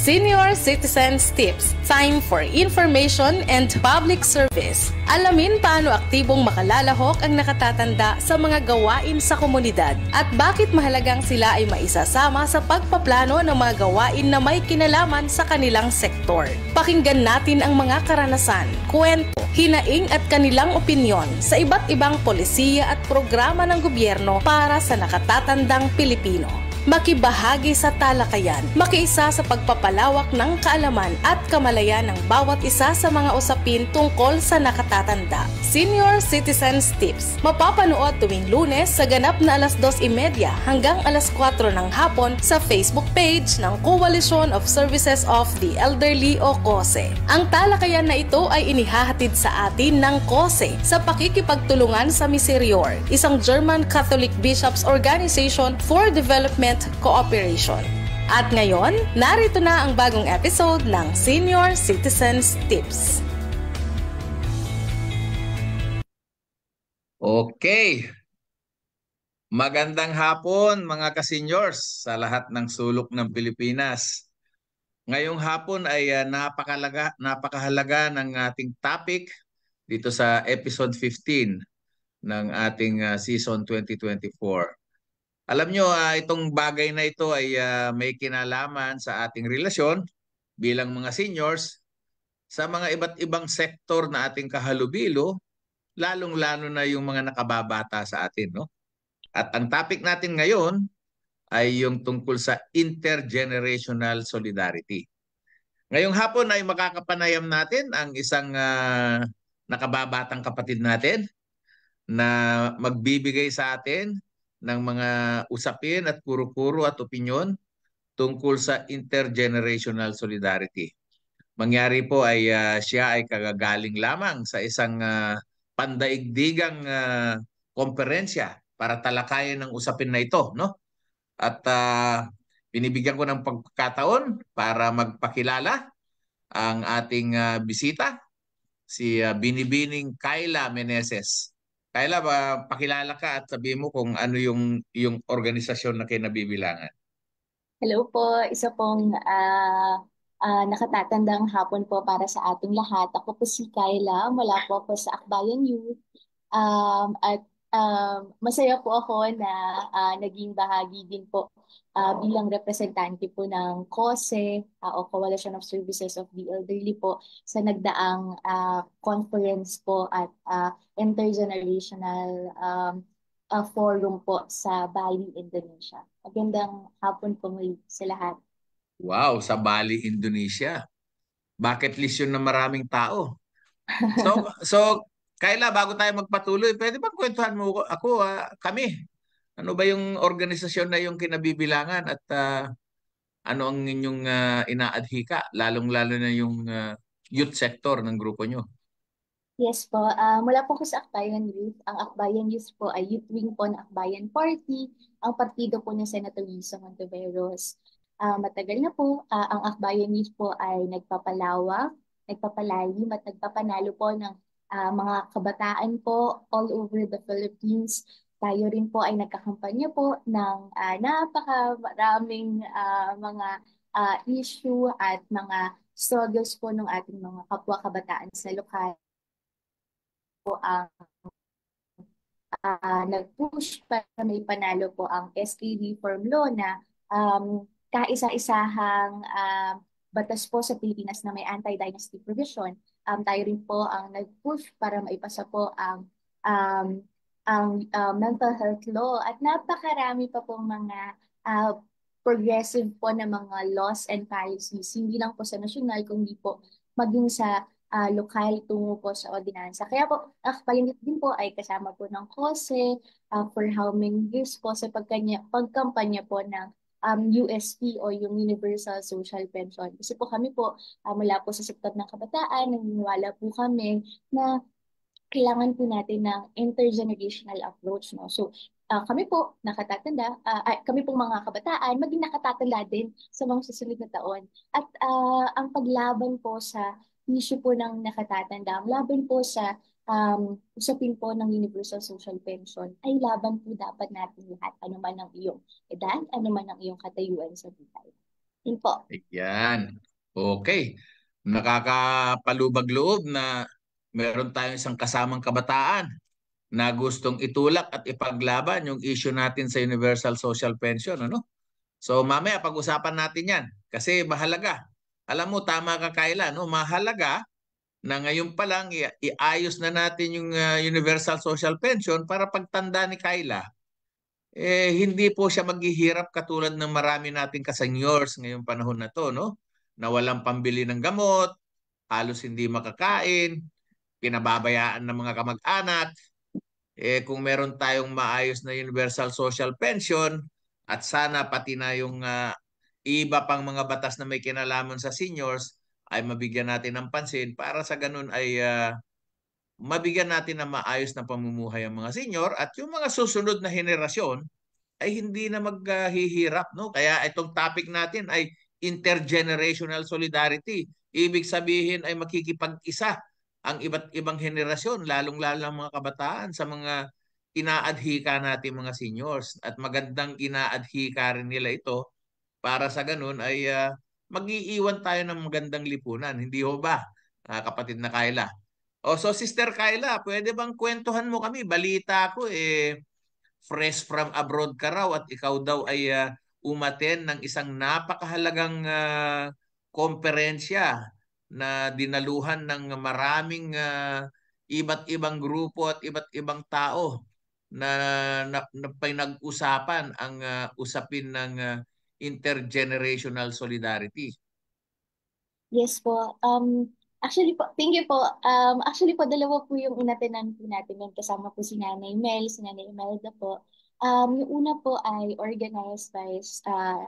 Senior Citizens Tips. Time for information and public service. Alamin paano aktibong makalalahok ang nakatatanda sa mga gawain sa komunidad at bakit mahalagang sila ay maisasama sa pagpaplano ng mga gawain na may kinalaman sa kanilang sektor. Pakinggan natin ang mga karanasan, kwento, hinaing at kanilang opinyon sa iba't ibang polisiya at programa ng gobyerno para sa nakatatandang Pilipino. Makibahagi sa talakayan, makiisa sa pagpapalawak ng kaalaman at kamalayan ng bawat isa sa mga usapin tungkol sa nakatatanda. Senior Citizens Tips. Mapapanood tuwing Lunes sa ganap na 2:30 hanggang 4 ng hapon sa Facebook page ng Coalition of Services of the Elderly o COSE. Ang talakayan na ito ay inihahatid sa atin ng COSE sa pakikipagtulungan sa Miserior, isang German Catholic Bishops Organization for Development Cooperation. At ngayon, narito na ang bagong episode ng Senior Citizens Tips. Okay. Magandang hapon mga ka-seniors sa lahat ng sulok ng Pilipinas. Ngayong hapon ay napakahalaga ng ating topic dito sa episode 15 ng ating season 2024. Alam nyo, itong bagay na ito ay may kinalaman sa ating relasyon bilang mga seniors sa mga iba't ibang sektor na ating kahalubilo, lalong-lalo na yung mga nakababata sa atin, no? At ang topic natin ngayon ay yung tungkol sa intergenerational solidarity. Ngayong hapon ay makakapanayam natin ang isang nakababatang kapatid natin na magbibigay sa atin ng mga usapin at kuro-kuro at opinyon tungkol sa intergenerational solidarity. Mangyari po ay siya ay kagagaling lamang sa isang pandaigdigang komperensya para talakayin ng usapin na ito, no? At binibigyan ko ng pagkakataon para magpakilala ang ating bisita, si Binibining Kayla Meneses. Kayla, pakilala ka at sabihin mo kung ano yung organisasyon na kinabibilangan. Hello po, isa pong nakatatandang hapon po para sa ating lahat. Ako po si Kayla, mula po sa Akbayan Youth. At masaya po ako na naging bahagi din po bilang representante po ng COSE o Coalition of Services of the Elderly po sa nagdaang conference po at intergenerational forum po sa Bali, Indonesia. Magandang hapon po muli sa lahat. Wow, sa Bali, Indonesia. Bucket list yun ng maraming tao. So Kayla, bago tayo magpatuloy, pwede bang kwentuhan mo ako, kami? Ano ba yung organisasyon na yung kinabibilangan at ano ang inyong inaadhika, lalong-lalo na yung youth sector ng grupo nyo? Yes po, mula po ko sa Akbayan Youth. Ang Akbayan Youth po ay youth wing po ng Akbayan Party. Ang partido po ni Senator Risa Hontiveros. Matagal na po, ang Akbayan Youth po ay nagpapalawak, nagpapalalim at nagpapanalo po ng mga kabataan po all over the Philippines. Tayo rin po ay nagkakampanya po ng napakaraming mga issue at mga struggles po ng ating mga kapwa kabataan sa lokal po ang nag-push para may panalo po ang SK Reform Law na kaisa-isahang batas po sa Pilipinas na may anti-dynasty provision. Tayo rin po ang nag-push para maipasa po ang mental health law at napakarami pa pong mga progressive po na mga laws and policies, hindi lang po sa nasyonal, kundi po maging sa lokal tungo po sa ordinansa. Kaya po, Akbayan din po ay kasama po ng COSE for how many years po sa pagkampanya po ng USP o yung Universal Social Pension. Kasi po kami po, mula po sa sektor ng kabataan, naniniwala po kami na kailangan po natin ng intergenerational approach, no? So, kami po nakatatanda, kami po mga kabataan, maging nakatatanda din sa mga susunod na taon. At ang paglaban po sa issue po ng nakatatanda, ang laban po sa usapin po ng Universal Social Pension, ay laban po dapat natin lahat, ano man ang iyong edad, ano man ang iyong katayuan sa buhay. Yun po. Yan. Okay. Nakakapalubag-loob na meron tayong isang kasamang kabataan na gustong itulak at ipaglaban yung issue natin sa Universal Social Pension, ano? So mamaya pag-usapan natin 'yan kasi mahalaga. Alam mo tama ka Kayla, no? Mahalaga na ngayon pa lang iayos na natin yung Universal Social Pension para pagtanda ni Kayla hindi po siya maghihirap katulad ng marami nating ka-seniors ngayong panahon na 'to, no? Na walang pambili ng gamot, halos hindi makakain, pinababayaan ng mga kamag-anak. Kung meron tayong maayos na Universal Social Pension at sana pati na yung iba pang mga batas na may kinalaman sa seniors ay mabigyan natin ng pansin para sa ganun ay mabigyan natin ng maayos na pamumuhay ang mga senior at yung mga susunod na henerasyon ay hindi na maghihirap, no? Kaya itong topic natin ay intergenerational solidarity. Ibig sabihin ay makikipag-isa ang iba't ibang henerasyon, lalong-lalo ang mga kabataan sa mga inaadhika natin mga seniors at magandang inaadhika rin nila ito para sa ganun ay mag-iiwan tayo ng magandang lipunan. Hindi ho ba, kapatid na Kayla? O so Sister Kayla, pwede bang kwentuhan mo kami? Balita ko fresh from abroad ka raw at ikaw daw ay umaten ng isang napakahalagang konferensya na dinaluhan ng maraming iba't ibang grupo at iba't ibang tao na pinag-usapan ang usapin ng intergenerational solidarity. Yes po. Actually po, thank you po. Actually po, dalawa po yung inatenan po natin. Yan kasama po si Nanay Mel, si Nanay Imelda po. Yung una po ay organized by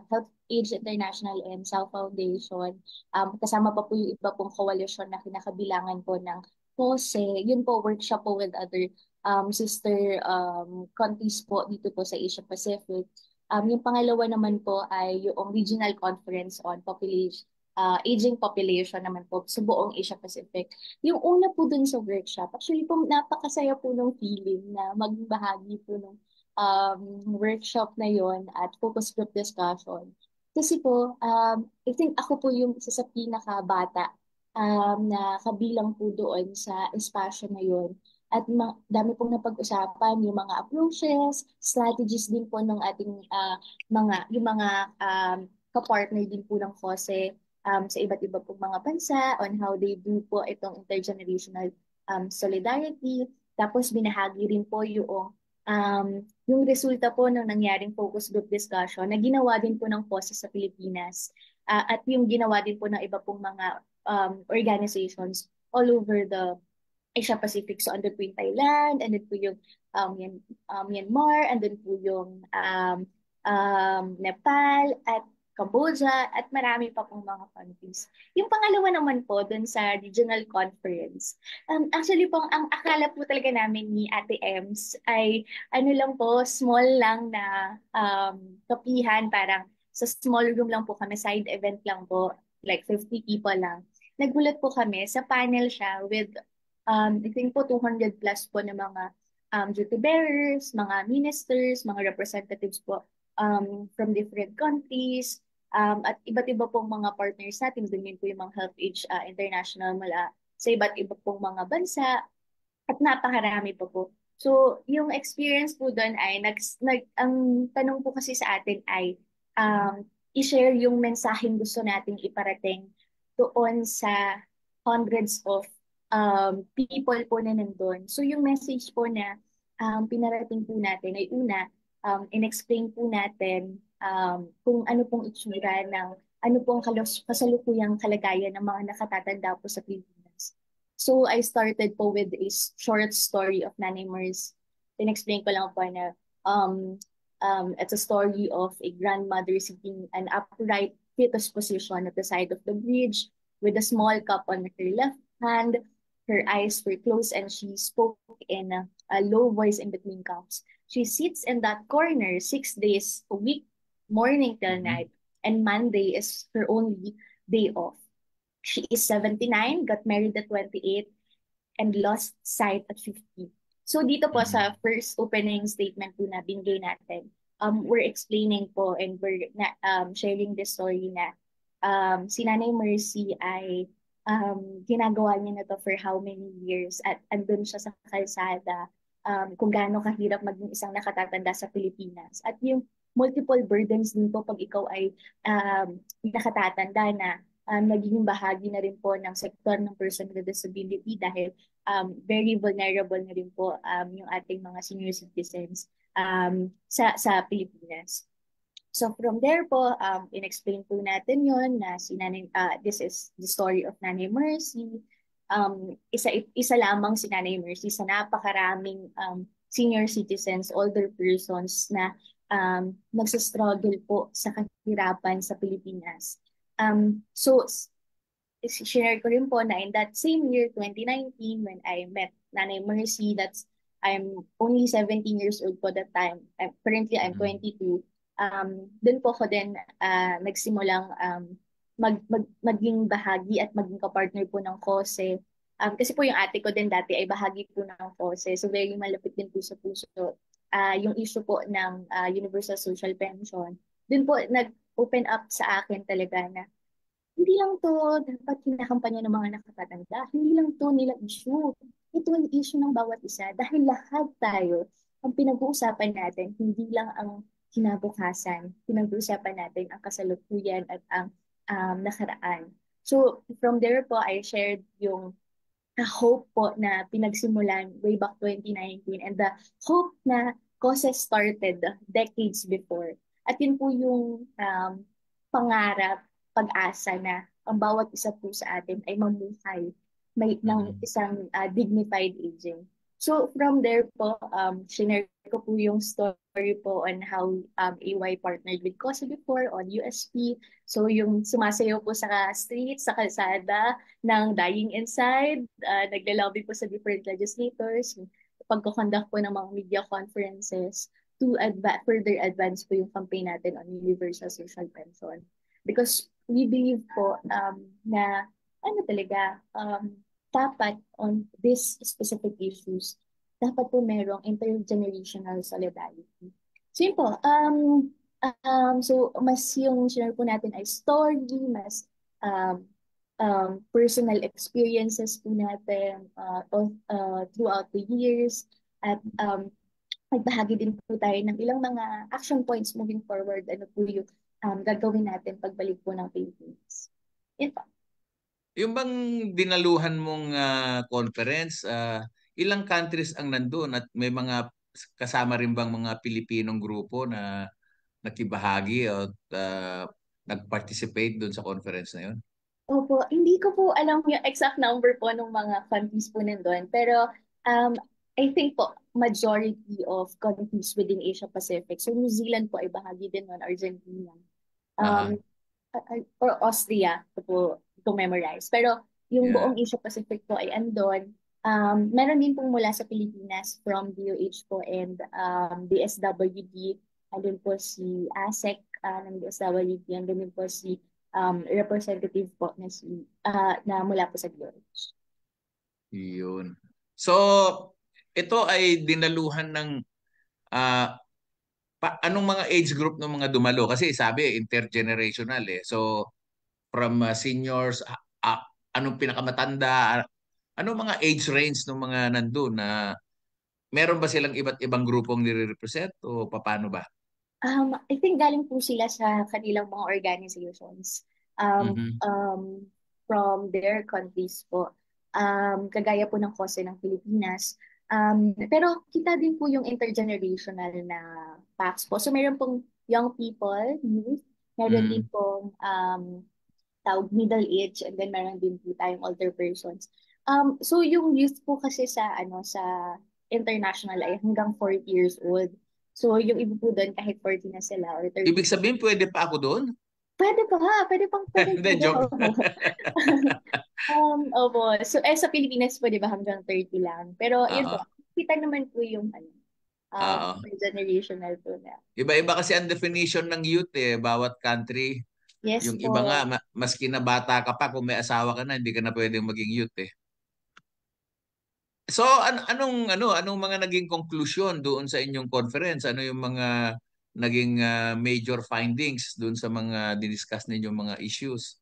Health Age International and South Foundation. Kasama pa po yung iba pong koalisyon na kinakabilangan po ng POSE. Yun po, workshop po with other sister countries po dito po sa Asia Pacific. Yung pangalawa naman po ay yung Regional Conference on Population aging population naman po sa buong Asia Pacific. Yung una po dun sa workshop, actually po napakasaya po ng feeling na maging bahagi po ng workshop na yon at focus group discussion. Kasi po, I think ako po yung isa sa pinakabata na kabilang po doon sa espasyo na yon. At dami pong napag-usapan yung mga approaches, strategies din po ng ating yung mga kapartner din po ng FOSE sa iba't iba pong mga bansa on how they do po itong intergenerational solidarity. Tapos binahagi rin po yung resulta po ng nangyaring focus group discussion na ginawa din po ng FOSE sa Pilipinas at yung ginawa din po ng iba pong mga organizations all over the Asia Pacific. So, andun po yung Thailand, andun po yung Myanmar, andun po yung Nepal, at Cambodia, at marami pa pong mga countries. Yung pangalawa naman po, dun sa regional conference. Actually po, ang akala po talaga namin ni Ate Ems ay ano lang po, small lang na kapihan, parang sa small room lang po kami, side event lang po, like 50 people lang. Nagulat po kami, sa panel siya with I think po 200 plus po na mga duty bearers, mga ministers, mga representatives po from different countries, at iba't iba pong mga partners natin. Doon din po yung mga Health Age International mula sa iba't iba pong mga bansa at napakarami pa po. So, yung experience po doon ay, ang tanong po kasi sa atin ay i-share yung mensaheng gusto nating iparating doon sa hundreds of people po na nandun. So, yung message po na pinarating po natin ay una, in-explain po natin kung ano pong itsura ng ano pong kasalukuyang kalagayan ng mga nakatatanda po sa Pilipinas. So, I started po with a short story of Nanay Mers. Tinexplain ko lang po na it's a story of a grandmother sitting an upright fetus position at the side of the bridge with a small cup on her left hand. Her eyes were closed and she spoke in a low voice in between cups. She sits in that corner 6 days a week, morning till night, and Monday is her only day off. She is 79, got married at 28, and lost sight at 50. So dito po sa first opening statement po na binigay natin, we're explaining po and we're sharing this story na si Nanay Mercy ay ginagawa niya na to for how many years at andun siya sa kalsada kung gaano kahirap maging isang nakatatanda sa Pilipinas. At yung multiple burdens din po pag ikaw ay nakatatanda na nagiging bahagi na rin po ng sektor ng person with disability dahil very vulnerable na rin po yung ating mga senior citizens sa Pilipinas. So from there po, in-explain po natin yon na this is the story of Nanay Mercy. Isa lamang si Nanay Mercy sa napakaraming senior citizens, older persons na nagsastruggle po sa kahirapan sa Pilipinas. So, share ko rin po na in that same year, 2019, when I met Nanay Mercy, I'm only 17 years old po that time. Currently, I'm 22. Doon po ako din nagsimulang maging bahagi at maging kapartner po ng KOSE. Kasi po yung ate ko din dati ay bahagi po ng KOSE. So very malapit din po sa puso. Yung issue po ng Universal Social Pension. Doon po nag-open up sa akin talaga na hindi lang to dapat kinakampanya ng mga nakatatanda. Hindi lang to nila issue. Ito ang issue ng bawat isa. Dahil lahat tayo, ang pinag-uusapan natin, hindi lang ang kinabukasan. Pinag-uusapan natin ang kasalukuyan at ang nakaraan. So, from there po, I shared yung hope po na pinagsimulan way back 2019 and the hope na causes started decades before. At yun po yung pangarap, pag-asa na ang bawat isa po sa atin ay mamuhay ng isang dignified aging. So from there po, shinare ko po yung story po on how AY partnered with COSE before on USP. So yung sumasayaw po sa street, sa kalsada ng Dying Inside, naglalobby po sa different legislators, pagko-conduct po ng mga media conferences to further advance po yung campaign natin on Universal Social Pension. Because we believe po na ano talaga, dapat on these specific issues, dapat po merong intergenerational solidarity. So yun po, so mas yung share po natin ay story, mas personal experiences po natin throughout the years, at magbahagi din po tayo ng ilang mga action points moving forward, ano po yung gagawin natin pagbalik po ng Philippines. Yun po. Yung bang dinaluhan mong conference, ilang countries ang nandun at may mga kasama rin bang mga Pilipinong grupo na nakibahagi at nag-participate doon sa conference na yun? Opo, hindi ko po alam yung exact number po ng mga countries po nandun. Pero I think po, majority of countries within Asia Pacific. So New Zealand po ay bahagi din nun, Argentina. Or Austria, ito po, to memorize. Pero yung buong Asia Pacific po ay andon. Meron din pong mula sa Pilipinas from DOH po and DSWD. Andun po si ASEC ng DSWD. Andun din po si representative po na mula po sa DOH. Yun. So, ito ay dinaluhan ng anong mga age group ng mga dumalo? Kasi sabi, intergenerational eh. So, from seniors, anong pinakamatanda, anong mga age range ng mga nandun na meron ba silang iba't ibang grupong nire-represent o paano ba? I think galing po sila sa kanilang mga organizations from their countries po. Kagaya po ng KOSE ng Pilipinas. Pero kita din po yung intergenerational na pacts po. So meron pong young people, youth, meron din pong tawag middle age, and then meron din po tayong older persons. So yung youth po kasi sa international ay hanggang 40 years old. So yung iba po doon kahit 40 na sila or 30. Ibig sabihin pwede pa ako doon? Pwede pa ha, pwede Hindi, joke. Opo. So sa Pilipinas pwede ba hanggang 30 lang? Pero yun po, kita naman po yung generational po na. Iba-iba kasi ang definition ng youth eh, bawat country. Yes yung po. iba nga, maski na bata ka pa, kung may asawa ka na, hindi ka na pwedeng maging youth eh. So anong mga naging conclusion doon sa inyong conference? Ano yung mga naging major findings dun sa mga didiscuss ninyong mga issues?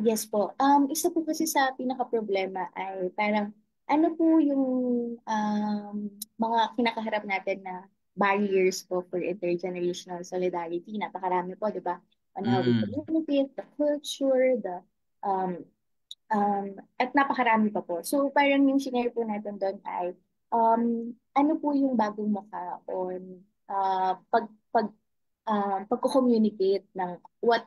Yes po. Isa po kasi sa pinaka-problema ay parang ano po yung mga kinakaharap natin na barriers po for intergenerational solidarity. Napakarami po, di ba? On how we Mm. communicate, the culture, the um, at napakarami pa po. So parang yung shinare po natin doon ay ano po yung bagong mukha on pagko-communicate ng what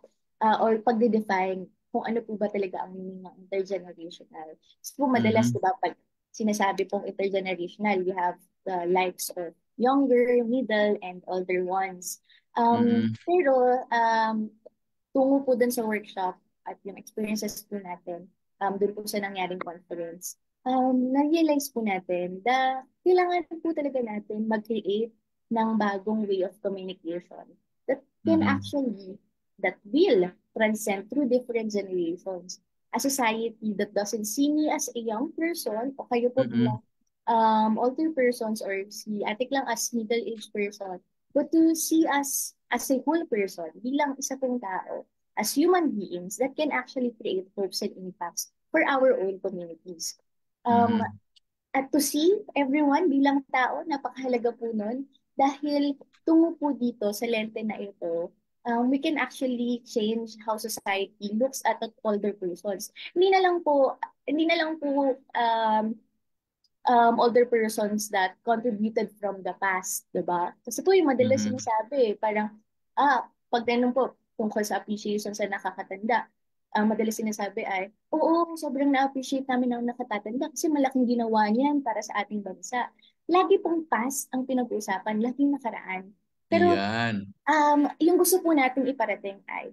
or pagde-define kung ano po ba talaga ang meaning ng intergenerational. So po madalas Mhm. diba pag sinasabi pong intergenerational, we have the likes of younger, middle, and older ones. Mm. Pero tungo po dun sa workshop at yung experiences po natin, dun po sa nangyaring conference, na-realize po natin na kailangan po talaga natin mag-create ng bagong way of communication that can Mhm. actually, that will transcend through different generations. A society that doesn't see me as a young person o kayo po Mm. bilang older persons or si Atik lang as middle-aged person, but to see us as a whole person, bilang isa pong tao, as human beings that can actually create hopes and impacts for our own communities. Um, Mhm. at to see everyone bilang tao, napakahalaga po nun dahil tungo po dito sa lente na ito, we can actually change how society looks at older persons. Hindi na lang po older persons that contributed from the past, di ba? Kasi po yung madalas Mhm. sinasabi, parang, pag tanong po tungkol sa appreciation sa nakakatanda, ang madalas sinasabi ay, oo, sobrang na-appreciate namin ang nakatatanda kasi malaking ginawa niyan para sa ating bansa. Lagi pong past ang pinag-uusapan, laging nakaraan. Pero Iyan. yung gusto po nating iparating ay,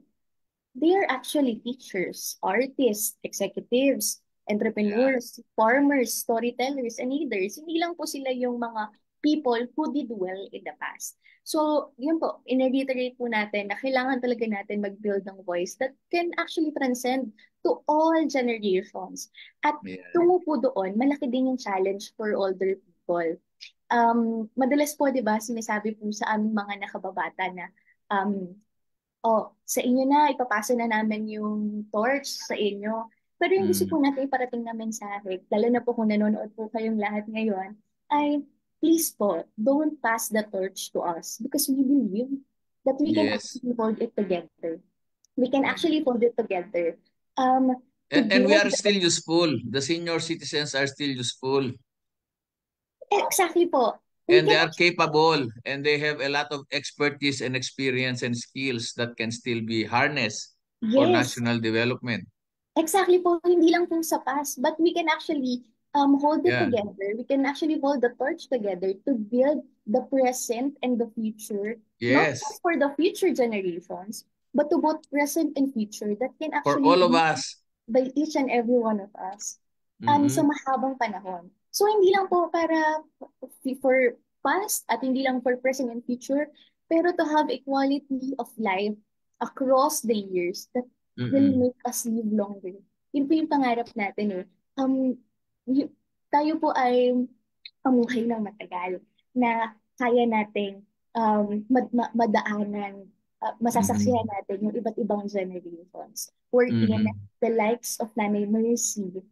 they are actually teachers, artists, executives, Yan. entrepreneurs, farmers, storytellers, and leaders. Hindi lang po sila yung mga people who did well in the past. So, yun po, in-reiterate po natin na kailangan talaga natin mag-build ng voice that can actually transcend to all generations. At Yan. tungo po doon, malaki din yung challenge for older people. Madalas po, di ba, sinasabi po sa aming mga nakababata na um, sa inyo na, ipapasa na namin yung torch sa inyo. Pero yung gusto Mm. po natin iparating na mensahe, lalo na po kung nanonood po kayong lahat ngayon, ay please po, don't pass the torch to us because we believe that we can Yes. actually hold it together. We can Mm. actually hold it together to And we build are still useful. The senior citizens are still useful. exactly po. We And they can are capable. And they have a lot of expertise and experience and skills that can still be harnessed for yes, national development. exactly po, hindi lang po sa past, but we can actually hold it Yeah. together. We can actually hold the torch together to build the present and the future, not Yes. just for the future generations, but to both present and future that can For actually all of be us. by each and every one of us sa Mm-mm. mahabang panahon. So hindi lang po para for past at hindi lang for present and future, pero to have a quality of life across the years that will Mm-mm. make us live longer. Yun po yung pangarap natin eh. Y- tayo po ay pamuhay ng matagal na kaya nating madaanan, masasaksihan Mm-mm. natin yung iba't ibang generations. Wherein Mm-mm. the likes of Nanay Mercy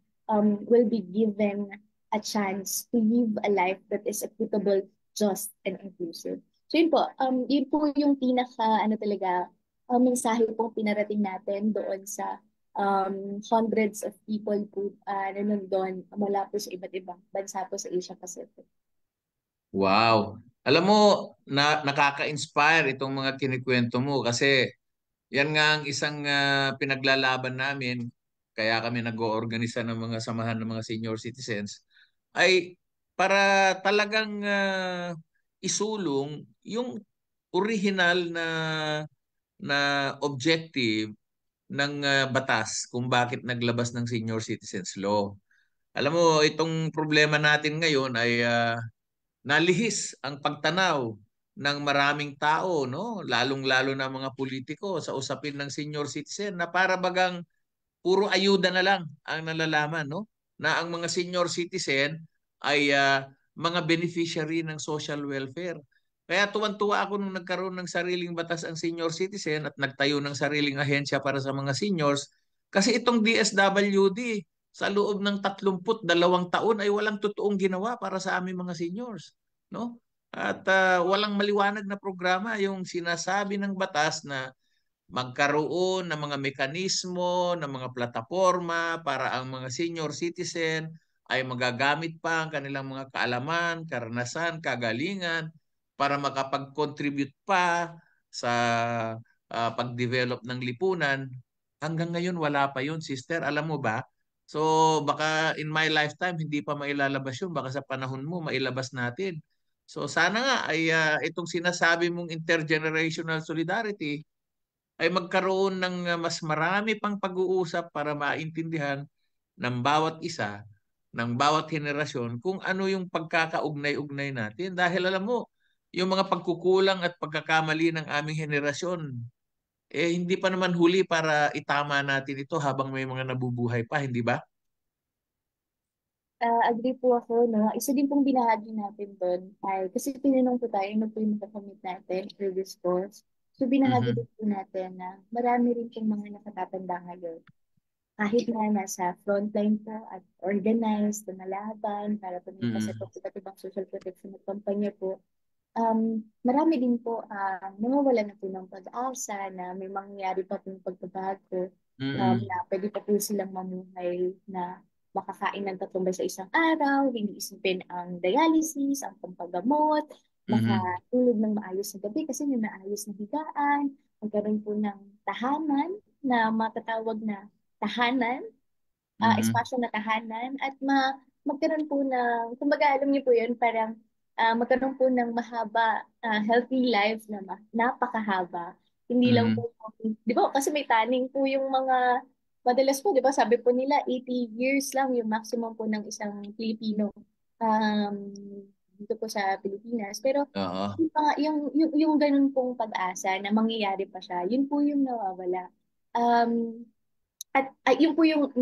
will be given a chance to live a life that is equitable, just, and inclusive. So yun po yung pinaka, ano talaga, mensahe pong pinarating natin doon sa hundreds of people po na nandun mula po sa iba't ibang bansa po sa Asia Pacific. Wow. Alam mo, nakaka-inspire itong mga kinikwento mo kasi yan nga ang isang pinaglalaban namin, kaya kami nag-oorganisa ng mga samahan ng mga senior citizens, ay para talagang isulong yung original na objective ng batas kung bakit naglabas ng Senior Citizens Law. Alam mo, itong problema natin ngayon ay nalihis ang pagtanaw ng maraming tao, no? Lalong-lalo na mga politiko sa usapin ng senior citizen na para bagang puro ayuda na lang ang nalalaman, no? Na ang mga senior citizen ay mga beneficiary ng social welfare. Kaya tuwan-tuwa ako nung nagkaroon ng sariling batas ang senior citizen at nagtayo ng sariling ahensya para sa mga seniors. Kasi itong DSWD, sa loob ng 32 taon ay walang totoong ginawa para sa aming mga seniors. No? At walang maliwanag na programa yung sinasabi ng batas na magkaroon ng mga mekanismo, ng mga plataforma para ang mga senior citizen ay magagamit pa ang kanilang mga kaalaman, karanasan, kagalingan para makapag-contribute pa sa pag-develop ng lipunan. Hanggang ngayon wala pa yun, sister. Alam mo ba? So baka in my lifetime hindi pa mailalabas yun. Baka sa panahon mo mailabas natin. So sana nga ay itong sinasabi mong intergenerational solidarity ay magkaroon ng mas marami pang pag-uusap para maintindihan ng bawat isa, ng bawat henerasyon kung ano yung pagkakaugnay-ugnay natin. Dahil alam mo, yung mga pagkukulang at pagkakamali ng aming henerasyon, hindi pa naman huli para itama natin ito habang may mga nabubuhay pa, hindi ba? Agree po ako, no? Isa din pong binahagi natin doon ay, kasi tinanong po tayo, ano po yung nakakamit natin, previous course. So, binahagi Mhm. din po natin na marami rin pong mga nakatatanda ngayon. Kahit na nasa frontline po at organized na laban para po may paset Mhm. of iba't ibang social protection at kampanya po, marami din po nawawala na po ng pag-asa na may mangyayari pa pong pagbabago, Mhm. na pwede pa po silang mamuhay na makakain ng 3 beses sa isang araw, hindi isipin ang dialysis, ang pampagamot, Mhm. makatulog ng maayos na gabi kasi may maayos na higaan, magkaroon po ng tahanan na matatawag na tahanan, Mhm. espasyo na tahanan at magkaroon po ng, kumbaga alam niyo po yun, parang magkaroon po ng mahaba, healthy life na napakahaba. Hindi lang Mhm. po, di ba, kasi may taning po yung mga, madalas po, di ba, sabi po nila, 80 years lang yung maximum po ng isang Pilipino dito po sa Pilipinas. Pero Oo. yung ganun pong pag-asa na mangyayari pa siya, yun po yung nawawala. Um, at yun po yung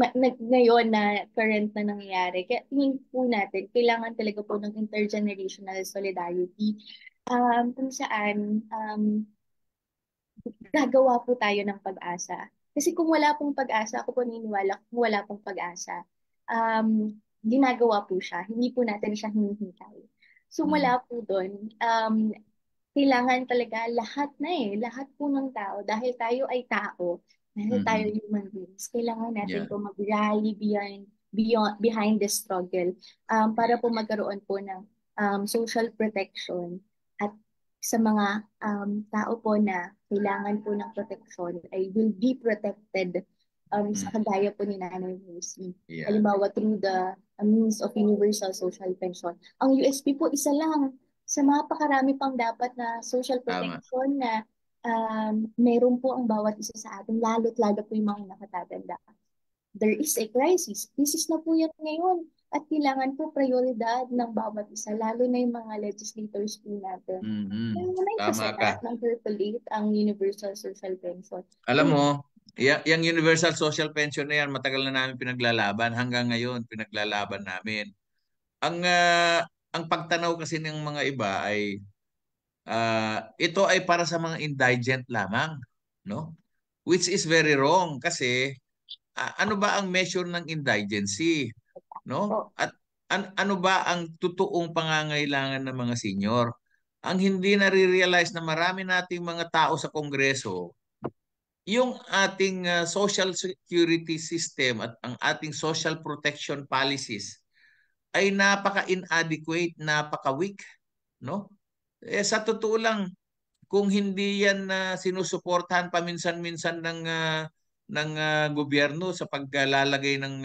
ngayon na current na nangyayari. Kaya tingin po natin, kailangan talaga po ng intergenerational solidarity. Kung saan gagawa po tayo ng pag-asa. Kasi kung wala pong pag-asa, ako po naniniwala, kung wala pong pag-asa, ginagawa po siya. Hindi po natin siya hinihintay. So Mhm. mula po doon, kailangan talaga lahat na lahat po ng tao, dahil tayo ay tao, dahil tayo Mhm. human beings, kailangan natin Yeah. po mag-rally behind the struggle, para po magkaroon po ng social protection at sa mga tao po na kailangan po ng protection ay will be protected, sa Mhm. kagaya po ni Nanay Lucy. Yeah. Halimbawa, through the means of universal social pension. Ang USP po, isa lang sa mapakarami pang dapat na social Tama. protection na meron po ang bawat isa sa atin, lalo't lalo po yung mga nakatatanda. There is a crisis. Crisis na po yan ngayon. At kailangan po prioridad ng bawat isa, lalo na yung mga legislators po natin. Mhm. Kaya naman Tama ka. pasama ng percolate ang universal social pension. Alam So, mo, yung universal social pension na yan, matagal na namin pinaglalaban. Hanggang ngayon, pinaglalaban namin. Ang pagtanaw kasi ng mga iba ay ito ay para sa mga indigent lamang, no? Which is very wrong kasi ano ba ang measure ng indigency, no? po, At ano ba ang totoong pangangailangan ng mga senior? Ang hindi nare-realize na marami nating mga tao sa Kongreso, yung ating social security system at ang ating social protection policies ay napaka-inadequate, napaka-weak, no? Sa totoo lang, kung hindi yan na sinusuportahan paminsan-minsan ng gobyerno sa paglalagay ng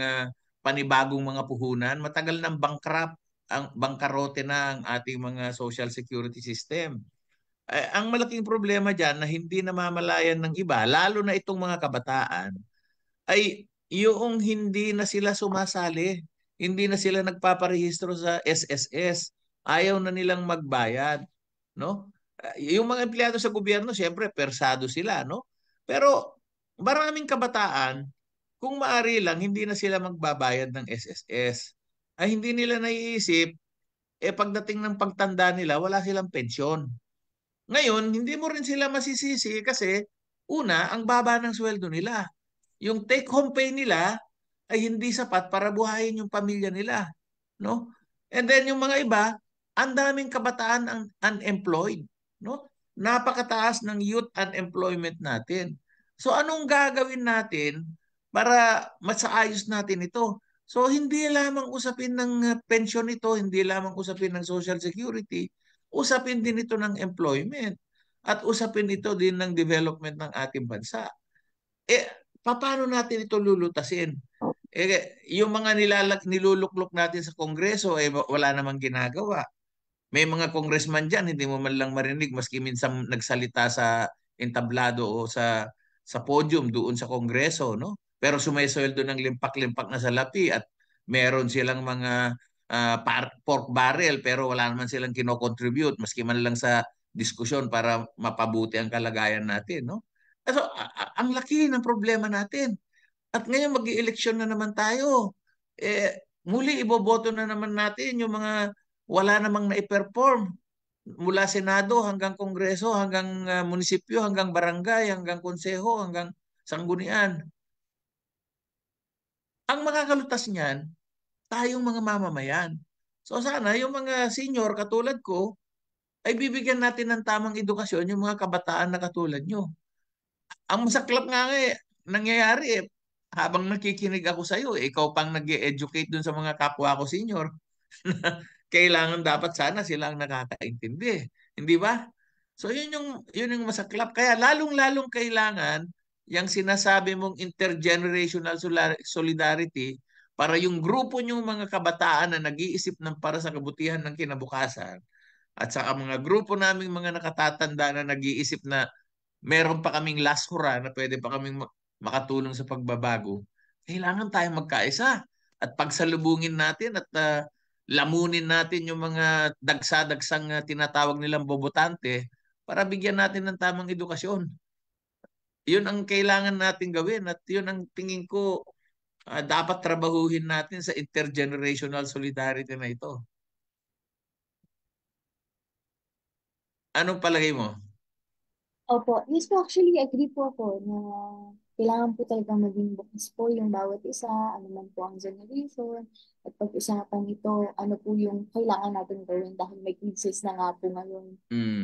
panibagong mga puhunan, matagal nang bankrupt, ang bangkarote na ang ating mga social security system. Ang malaking problema diyan na hindi namamalayan ng iba, lalo na itong mga kabataan, ay yung hindi na sila sumasali, hindi na sila nagpaparehistro sa SSS, ayaw na nilang magbayad, no? Yung mga empleyado sa gobyerno, siyempre persado sila, no? Pero maraming kabataan, kung maari lang hindi na sila magbabayad ng SSS. Ay hindi nila naiisip, pagdating ng pagtanda nila, wala silang pensyon. Ngayon, hindi mo rin sila masisisi kasi una, ang baba ng sweldo nila. Yung take-home pay nila ay hindi sapat para buhayin yung pamilya nila, no? And then yung mga iba, ang daming kabataan ang unemployed, no? Napakataas ng youth unemployment natin. So anong gagawin natin para masaayos natin ito? So hindi lamang usapin ng pension ito, hindi lamang usapin ng Social Security, usapin din ito ng employment at usapin ito din ng development ng ating bansa. Eh, paano natin ito lulutasin? Yung mga niluluklok natin sa Kongreso, wala namang ginagawa. May mga congressman dyan, hindi mo man lang marinig maski minsan nagsalita sa entablado o sa podium doon sa Kongreso, no? Pero sumaysweldo ng limpak-limpak na salapi at meron silang mga pork barrel pero wala naman silang kino-contribute maski man lang sa diskusyon para mapabuti ang kalagayan natin, no? So, ang laki ng problema natin. At ngayon mag-ieleksyon na naman tayo. Muli iboboto na naman natin yung mga wala namang na-perform mula Senado hanggang Kongreso, hanggang munisipyo, hanggang barangay, hanggang konseho, hanggang sanggunian. Ang makakalutas niyan, tayong mga mamamayan. So sana yung mga senior katulad ko, ay bibigyan natin ng tamang edukasyon yung mga kabataan na katulad nyo. Ang masaklap nga nangyayari habang nakikinig ako sa iyo, ikaw pang nag-educate dun sa mga kapwa ko senior. Kailangan dapat sana sila ang nakakaintindi, hindi ba? So yun yung masaklap. Kaya lalong-lalong kailangan yung sinasabi mong intergenerational solidarity para yung grupo nyong mga kabataan na nag-iisip ng para sa kabutihan ng kinabukasan at saka mga grupo naming mga nakatatanda na nag-iisip na meron pa kaming last hurrah na pwede pa kaming makatulong sa pagbabago, kailangan tayong magkaisa at pagsalubungin natin at lamunin natin yung mga dagsa-dagsang tinatawag nilang bobotante para bigyan natin ng tamang edukasyon. Yun ang kailangan natin gawin at yun ang tingin ko dapat trabahuhin natin sa intergenerational solidarity na ito. Anong palagay mo? Opo, yes po, actually, agree po ako na kailangan po talaga maging bukas po yung bawat isa, ano man po ang generation, at pag-usapan ito, ano po yung kailangan natin gawin dahil may crisis na nga po ngayon. Mm,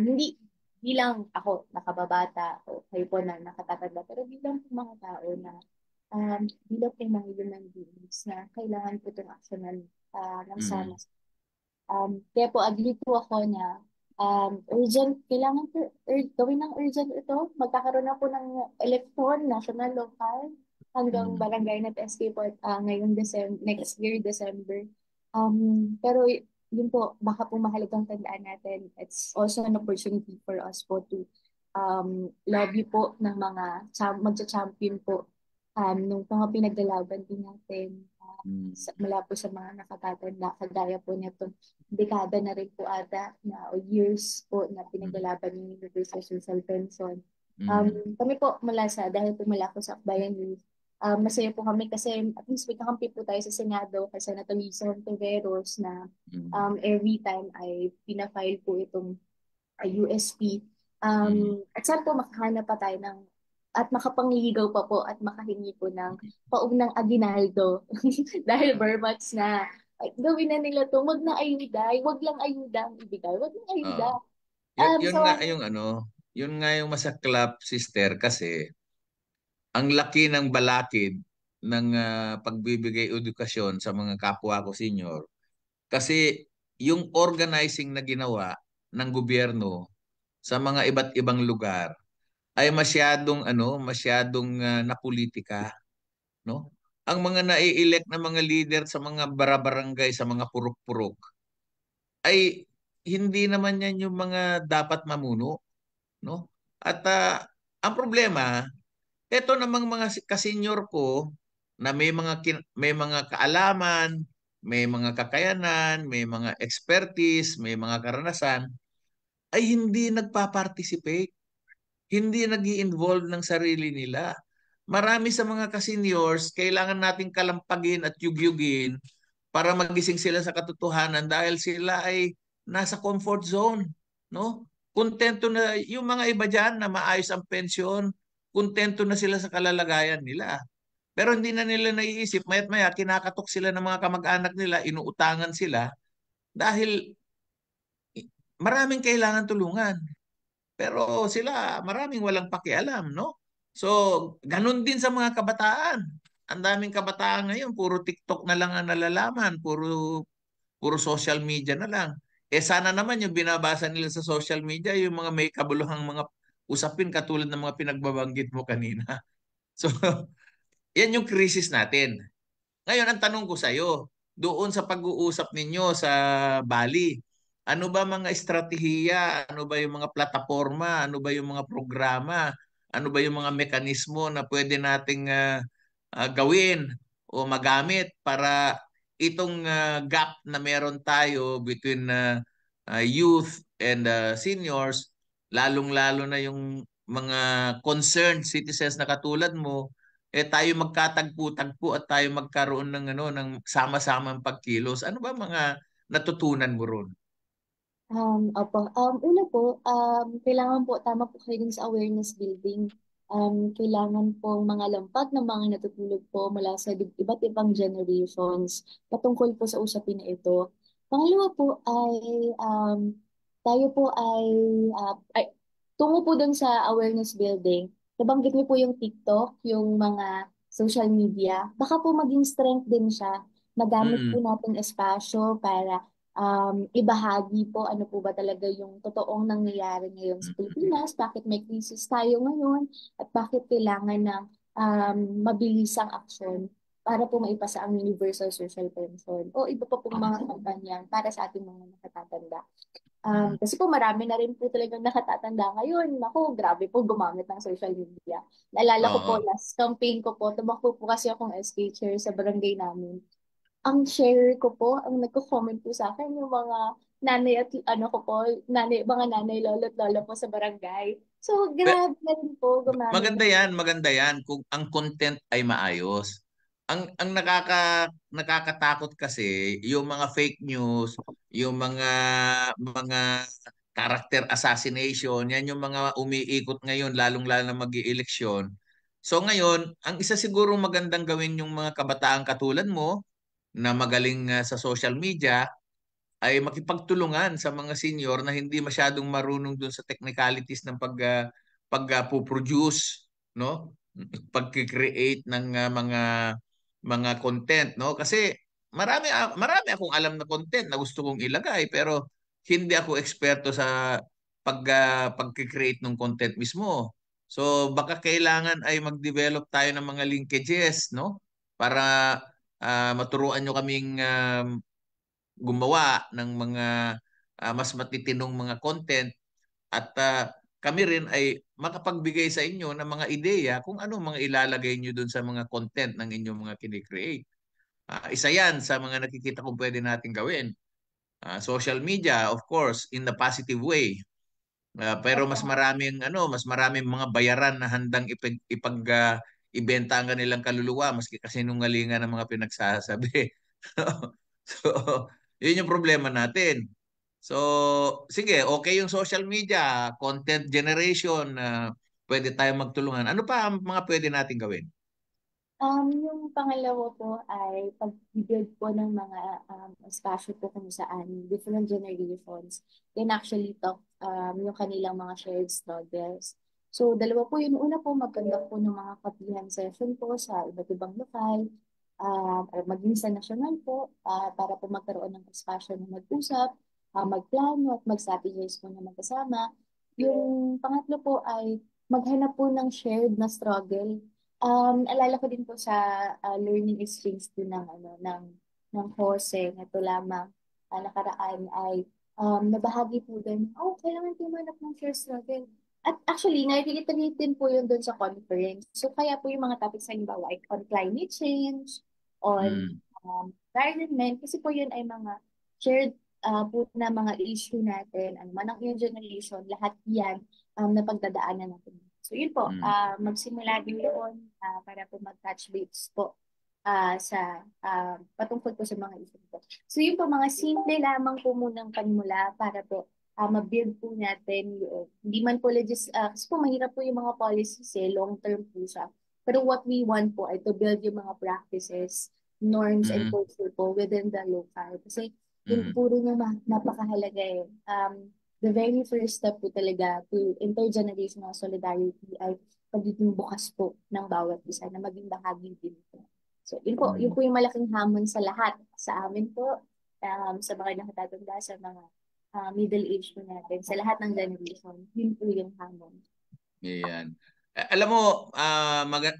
Hindi lang ako nakababata o kayo po na nakatatanda, pero bilang po mga tao na bilang po mga human beings na kailangan po itong aksyonan ng sama. mm, Kaya po agree po ako na urgent, kailangan po gawin ng urgent ito. Magkakaroon na po ng eleksyon, national, local, hanggang mm, barangay at SK po ngayong December, next year, December. Pero yun po, baka po mahalagang tandaan natin, it's also an opportunity for us po to lobby po ng mga magcha-champion po nung mga pinaglalaban din natin mm, mula po sa mga nakatatanda, kagaya po nito dekada na rin po ata na o years po na mm, pinaglalaban yung Universal Social Pension. mm, Kami po mula sa, dahil po mula ko sa Akbayan Youth, masaya po kami kasi at least may kakampi po tayo sa Senado kay Senator Lisa Hontiveros na mm, every time ay pinafile po itong USP. mm. At saan po makahanap pa tayo ng at makapangliligaw pa po at makahingi po ng paugnang aginaldo dahil Burmats na ay, gawin na nila to, wag na ayuda, wag lang ayuda ang ibigay, wag lang Oo. ayuda. Yun nga So, yung yun nga yung masaklap, sister, kasi ang laki ng balakid ng pagbibigay edukasyon sa mga kapwa ko senior. Kasi yung organizing na ginawa ng gobyerno sa mga iba't ibang lugar ay masyadong napolitika, no? Ang mga nai-elect na mga leader sa mga barabarangay, sa mga purok-purok ay hindi naman yan yung mga dapat mamuno, no? At ang problema, eto namang mga kasenyor ko na may mga kaalaman, may mga kakayanan, may mga expertise, may mga karanasan, ay hindi nagpa-participate, hindi nag-i-involve ng sarili nila. Marami sa mga ka-seniors, kailangan nating kalampagin at yugyugin para magising sila sa katotohanan dahil sila ay nasa comfort zone, no? kontento na yung mga iba dyan na maayos ang pensyon, kontento na sila sa kalalagayan nila. Pero hindi na nila naiisip, maya't maya kinakatok sila ng mga kamag-anak nila, inuutangan sila dahil maraming kailangan tulungan. Pero sila, maraming walang pakialam, no? So, ganun din sa mga kabataan. Ang daming kabataan ngayon, puro TikTok na lang ang nalalaman, puro social media na lang. Eh sana naman yung binabasa nila sa social media, yung mga may kabuluhang mga usapin katulad ng mga pinagbabanggit mo kanina. So, yan yung krisis natin. Ngayon, ang tanong ko sa iyo, doon sa pag-uusap ninyo sa Bali, ano ba mga estratehiya, ano ba yung mga plataforma, ano ba yung mga programa, ano ba yung mga mekanismo na pwede nating gawin o magamit para itong gap na meron tayo between youth and seniors, lalong-lalo na yung mga concerned citizens na katulad mo, eh tayo magkatagpo-tagpo at tayo magkaroon ng ng sama-samang pagkilos. Ano ba mga natutunan mo ron? Opo. Una po, kailangan po, tama po kayo din sa awareness building. Kailangan po mga lampat ng mga natutulog po mula sa iba't ibang generations patungkol po sa usapin na ito. Pangalawa po ay tayo po ay tungo po dun sa awareness building. Nabanggit niyo po yung TikTok, yung mga social media. Baka po maging strength din siya. Nagamit po Mm. natin espasyo para ibahagi po ano po ba talaga yung totoong nangyayari ngayon sa Pilipinas, bakit may crisis tayo ngayon, at bakit kailangan ng mabilisang aksyon para po maipasa ang universal social pension o iba pa pong mga kampanya para sa ating mga nakatatanda. Kasi po marami na rin po talagang nakatatanda ngayon. Ako, grabe po gumamit ng social media. Naalala ko po, Oo. last campaign ko po, tumakbo po kasi akong SK chair sa barangay namin. Ang share ko po, ang nagko-comment po sa akin, yung mga nanay at ano ko po, mga nanay, lolo at lola po sa barangay. So, grabe na rin po gumamit Maganda ng. 'yan, maganda 'yan kung ang content ay maayos. Ang nakakatakot kasi yung mga fake news, yung mga character assassination, 'yan yung mga umiikot ngayon lalong-lalo na mag-ieleksyon. So ngayon, ang isa siguro magandang gawin yung mga kabataan katulad mo na magaling sa social media ay makipagtulungan sa mga senior na hindi masyadong marunong dun sa technicalities ng pag-produce, no? Pag-create ng mga content, no? Kasi marami akong alam na content na gusto kong ilagay pero hindi ako eksperto sa pag-create ng content mismo. So baka kailangan ay mag-develop tayo ng mga linkages, no? Para maturuan nyo kaming gumawa ng mga mas matitinong mga content at kami rin ay makapagbigay sa inyo ng mga ideya kung ano mga ilalagay nyo dun sa mga content ng inyong mga kine-create. Isa yan sa mga nakikita kong pwede natin gawin. Social media, of course, in the positive way. Pero Opo. mas maraming mga bayaran na handang ibenta ang kanilang kaluluwa maski kasinungalingan ng mga pinagsasabi. So, yun yung problema natin. So, sige, okay yung social media, content generation, pwede tayong magtulungan. Ano pa ang mga pwede natin gawin? Yung pangalawa po ay pag-build po ng mga espasyo po kung saan different generations can actually talk yung kanilang mga shared struggles. So, dalawa po yun. Una po, maganda po ng mga kapihan session po sa iba't ibang lokal, or maging sa nasyonal po, para po magkaroon ng espasyo na mag-usap, magplano at mag-strategize po na magkasama. Yung pangatlo po ay maghanap po ng shared na struggle. Alala ko din po sa learning exchange din ng ng Jose na ito lamang nakaraan ay nabahagi po din, kailangan tumanap ng share struggle. At actually, na-reiterate din po yun doon sa conference. So, kaya po yung mga topics halimbawa ay on climate change, on Mm, environment, kasi po yun ay mga shared po na mga issue natin, ano man ang yung generation, lahat yan na pagdadaanan natin. So yun po, mm. magsimula din doon para po mag-touch base po sa patungkol po sa mga issue po. So yun po, mga simple lamang po munang panimula para po ma-build po natin yung, hindi man po kasi po mahirap po yung mga policies long term po siya. Pero what we want po ay to build yung mga practices, norms, and Mhm. culture po within the local. Kasi yun Mhm. po rin yung napakahalaga eh. The very first step po talaga to intergenerational solidarity ay pagiging bukas po ng bawat isa na maging bahagi din po. So, yun Mhm. po yung malaking hamon sa lahat. Sa amin po, sa mga nakatatanda, sa mga middle age po natin, sa lahat ng generation, yun po yung hamon. Yan. Alam mo,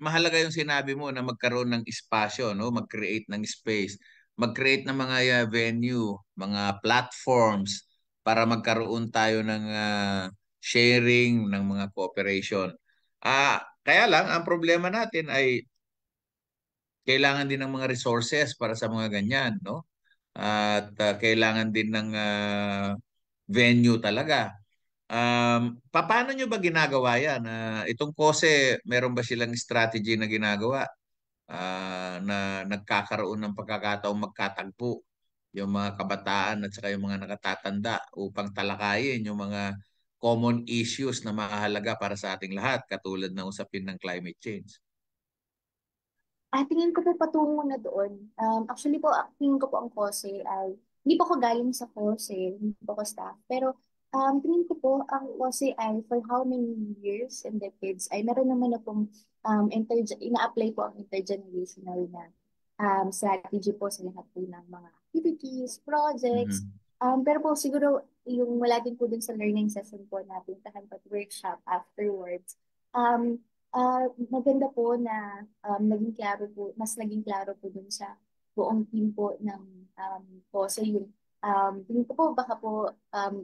mahalaga yung sinabi mo na magkaroon ng espasyo, no? Mag-create ng space, mag-create ng mga venue, mga platforms para magkaroon tayo ng sharing ng mga cooperation. Kaya lang, ang problema natin ay kailangan din ng mga resources para sa mga ganyan, no? At kailangan din ng venue talaga. Paano nyo ba ginagawa yan? Itong KOSE, meron ba silang strategy na ginagawa na nagkakaroon ng pagkakataong magkatagpo yung mga kabataan at saka yung mga nakatatanda upang talakayin yung mga common issues na mahalaga para sa ating lahat katulad ng usapin ng climate change? Tingin ko po patungo na doon. Actually po, tingin ko po ang KOSE ay, hindi po ako galing sa KOSE, hindi po ako staff. Pero tingin ko po ang KOSE ay for how many years and decades ay meron naman na pong ina-apply po ang intergenerational na strategy po sa lahat po ng mga activities, projects. Mhm. Pero po siguro yung wala din po dun sa learning session po natin, tahan pa workshop afterwards. Um, Maganda po na naging klaro po, mas naging klaro po dun sa buong team po ng po. So yun, tingin ko po baka po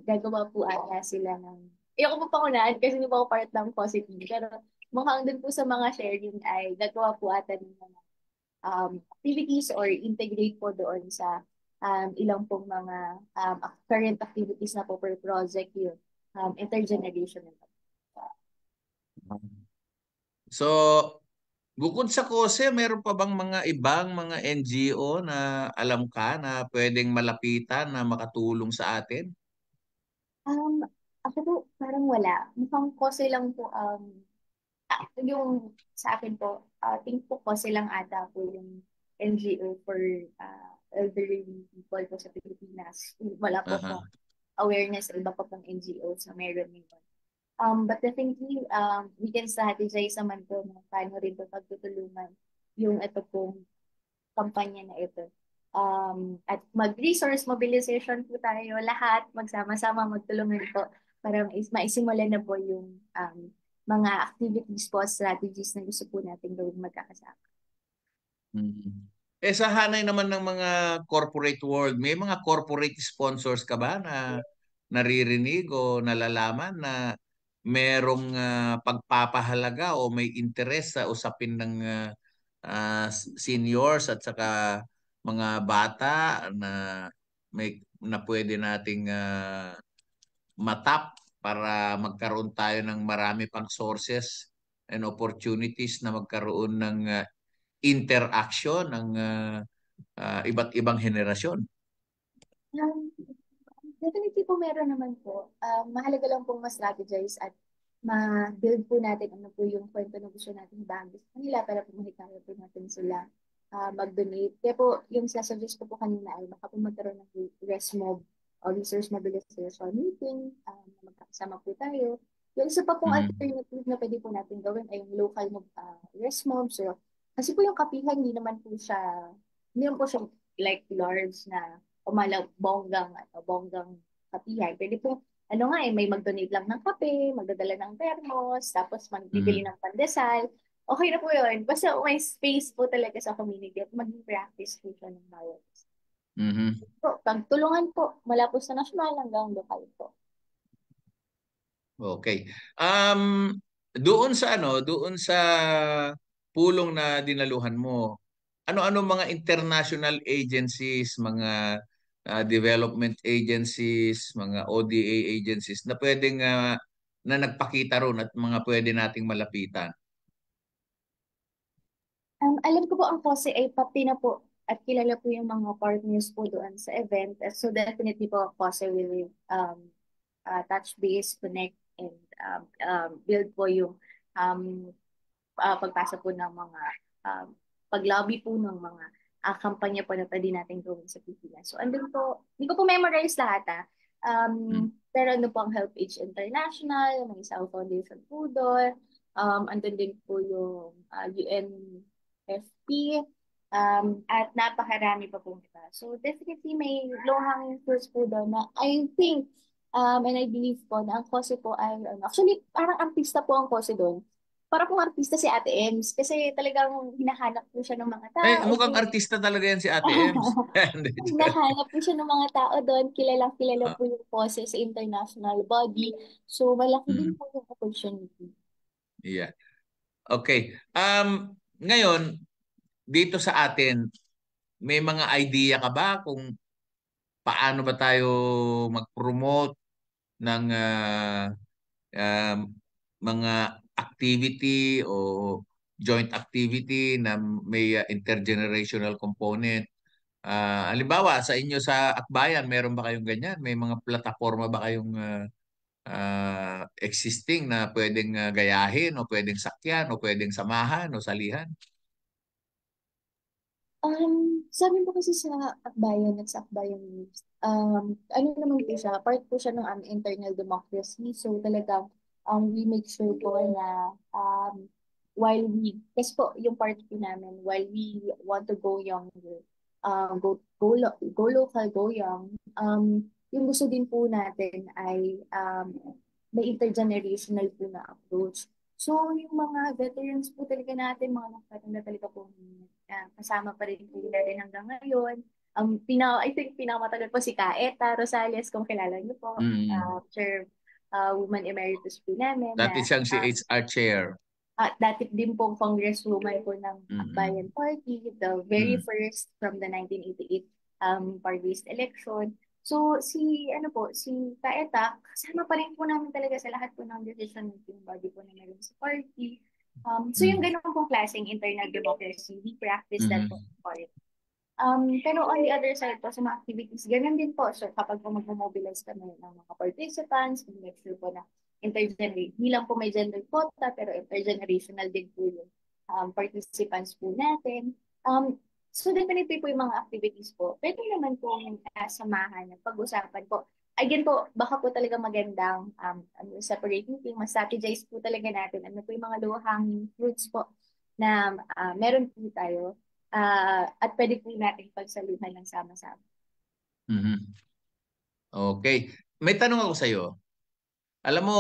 gagawa po ata sila ng, ayoko po pangunahan kasi hindi po ako part ng positive. Pero mukhang dun po sa mga sharing ay gagawa po ata ng mga activities or integrate po doon sa ilang pong mga current activities na po per project yun, intergenerational. So, bukod sa KOSE, meron pa bang mga ibang mga NGO na alam ka na pwedeng malapitan na makatulong sa atin? Um, Ako po, parang wala. Mukhang kose lang po, yung sa akin po, think po kose lang ata po yung NGO for elderly people po sa Pilipinas. Wala po Aha. po awareness sa iba pa pong NGO sa meron ngayon. But definitely, we can strategize naman po na paano rin po pagtutulungan yung ito pong kampanya na ito. At mag-resource mobilization po tayo lahat, magsama-sama, magtulungan po para maisimulan na po yung mga activities po, strategies na gusto po natin gawin magkakasama. Mhm. Sa hanay naman ng mga corporate world, may mga corporate sponsors ka ba na naririnig o nalalaman na merong pagpapahalaga o may interes sa usapin ng seniors at saka mga bata na pwede nating matap para magkaroon tayo ng marami pang sources and opportunities na magkaroon ng interaction ng iba't ibang henerasyon. Um, Definitely po meron naman po. Mahalaga lang pong ma-strategize at ma-build po natin ano po yung kwento na gusto natin ibahagi sa kanila para po mahikaya po natin sila mag-donate. Kaya po, yung sasuggest ko po kanina ay baka po magkaroon ng ResMob o Resource Mobilization Meeting, na magkakasama po tayo. Yung isa pa pong Mhm. alternative na pwede po natin gawin ay yung local ResMob. So, kasi po yung kapihan, hindi naman po siya like large na bonggang kapihan. Pwede po, ano nga may mag-donate lang ng kape, magdadala ng termos, tapos magbibili Mhm. ng pandesal. Okay na po yun. Basta may space po talaga sa community at maging practice po siya ng bawat isa. Mhm. So, pagtulungan po, mula po sa national hanggang lokal po. Okay. Um doon sa pulong na dinaluhan mo, ano-ano mga international agencies, mga development agencies, mga ODA agencies na pwedeng na nagpakita ron at mga pwede nating malapitan? Alam ko po ang KOSE ay pati na po at kilala po yung mga partners po doon sa event. So definitely po KOSE will touch base, connect, and build po yung um, pagpasa po ng mga um, pag-lobby po ng mga kampanya po na pwede natin gawin sa Pilipinas. So, andun po, hindi ko po memorize lahat pero ano po ang HelpAge International, may South Foundation po doon. Andun din po yung UNFP, at napakarami pa po iba. So, definitely may low-hanging fruits po doon na I think and I believe po na ang kose po ay, actually, parang artista po ang kose doon. Para pong artista si Ate Ems kasi talagang hinahanap po siya ng mga Ay, tao. mukhang artista talaga yan si Ate Ems. Hindi, Hinahanap po siya ng mga tao doon. Kilalang kilala ah, po yung poses sa international body. So, malaki din mm, po yung opportunity. yeah. Okay. Ngayon, dito sa atin, may mga idea ka ba kung paano ba tayo mag-promote ng um, mga activity o joint activity na may intergenerational component? Halimbawa, sa inyo sa Akbayan, meron ba kayong ganyan? May mga plataforma ba kayong existing na pwedeng gayahin o pwedeng sakyan o pwedeng samahan o salihan? Sabi po kasi sa Akbayan at sa Akbayan News, ano naman po siya, part po siya ng internal democracy. So talagang we make sure po na while we, kasi po yung part po namin, while we want to go younger, go local, go young, yung gusto din po natin ay may intergenerational po na approach. So, yung mga veterans po talaga natin, mga nakatanda talaga po, kasama pa rin po natin hanggang ngayon. I think pinakamatagal po si Kaeta Rosales, kung kilala niyo po, Mm. Chair, Woman Emeritus po namin Dati na siyang si HR chair. dati din pong congresswoman po ng Mm-mm. Akbayan Party, the very Mm. first from the 1988 party-list election. So si Kaeta, kasama pa rin po namin talaga sa lahat po ng decision-making body po na meron sa party. So yung Mm. ganun pong klaseng internal democracy, we practice that po Mm. sa party. Pero on the other side po, sa mga activities, ganun din po. So kapag po mag-mobilize kami ng mga participants, make sure po na intergenerate, hindi lang po may gender quota, pero intergenerational din po yung participants po natin. So definitely po yung mga activities po, pwede naman po yung samahan at pag-usapan po. Again po, baka po talaga magandang separating thing, mas strategize po talaga natin. Ano po yung mga low-hanging fruits po na meron po tayo at pwede po natin pagsaluhan ng sama-sama. Mhm. Okay. May tanong ako sa iyo. Alam mo,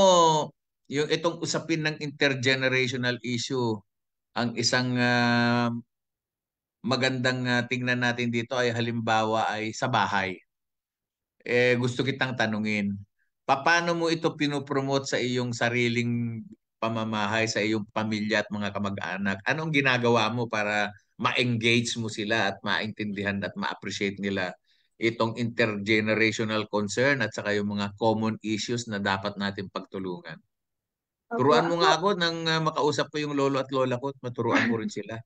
yung itong usapin ng intergenerational issue, ang isang magandang tingnan natin dito ay halimbawa ay sa bahay. Gusto kitang tanungin, paano mo ito pinopromote sa iyong sariling pamamahay, sa iyong pamilya at mga kamag-anak? Anong ginagawa mo para ma-engage mo sila at maintindihan at ma-appreciate nila itong intergenerational concern at saka yung mga common issues na dapat natin pagtulungan? Opo, Turuan mo ako, nga ako nang makausap ko yung lolo at lola ko at maturuan ko rin sila.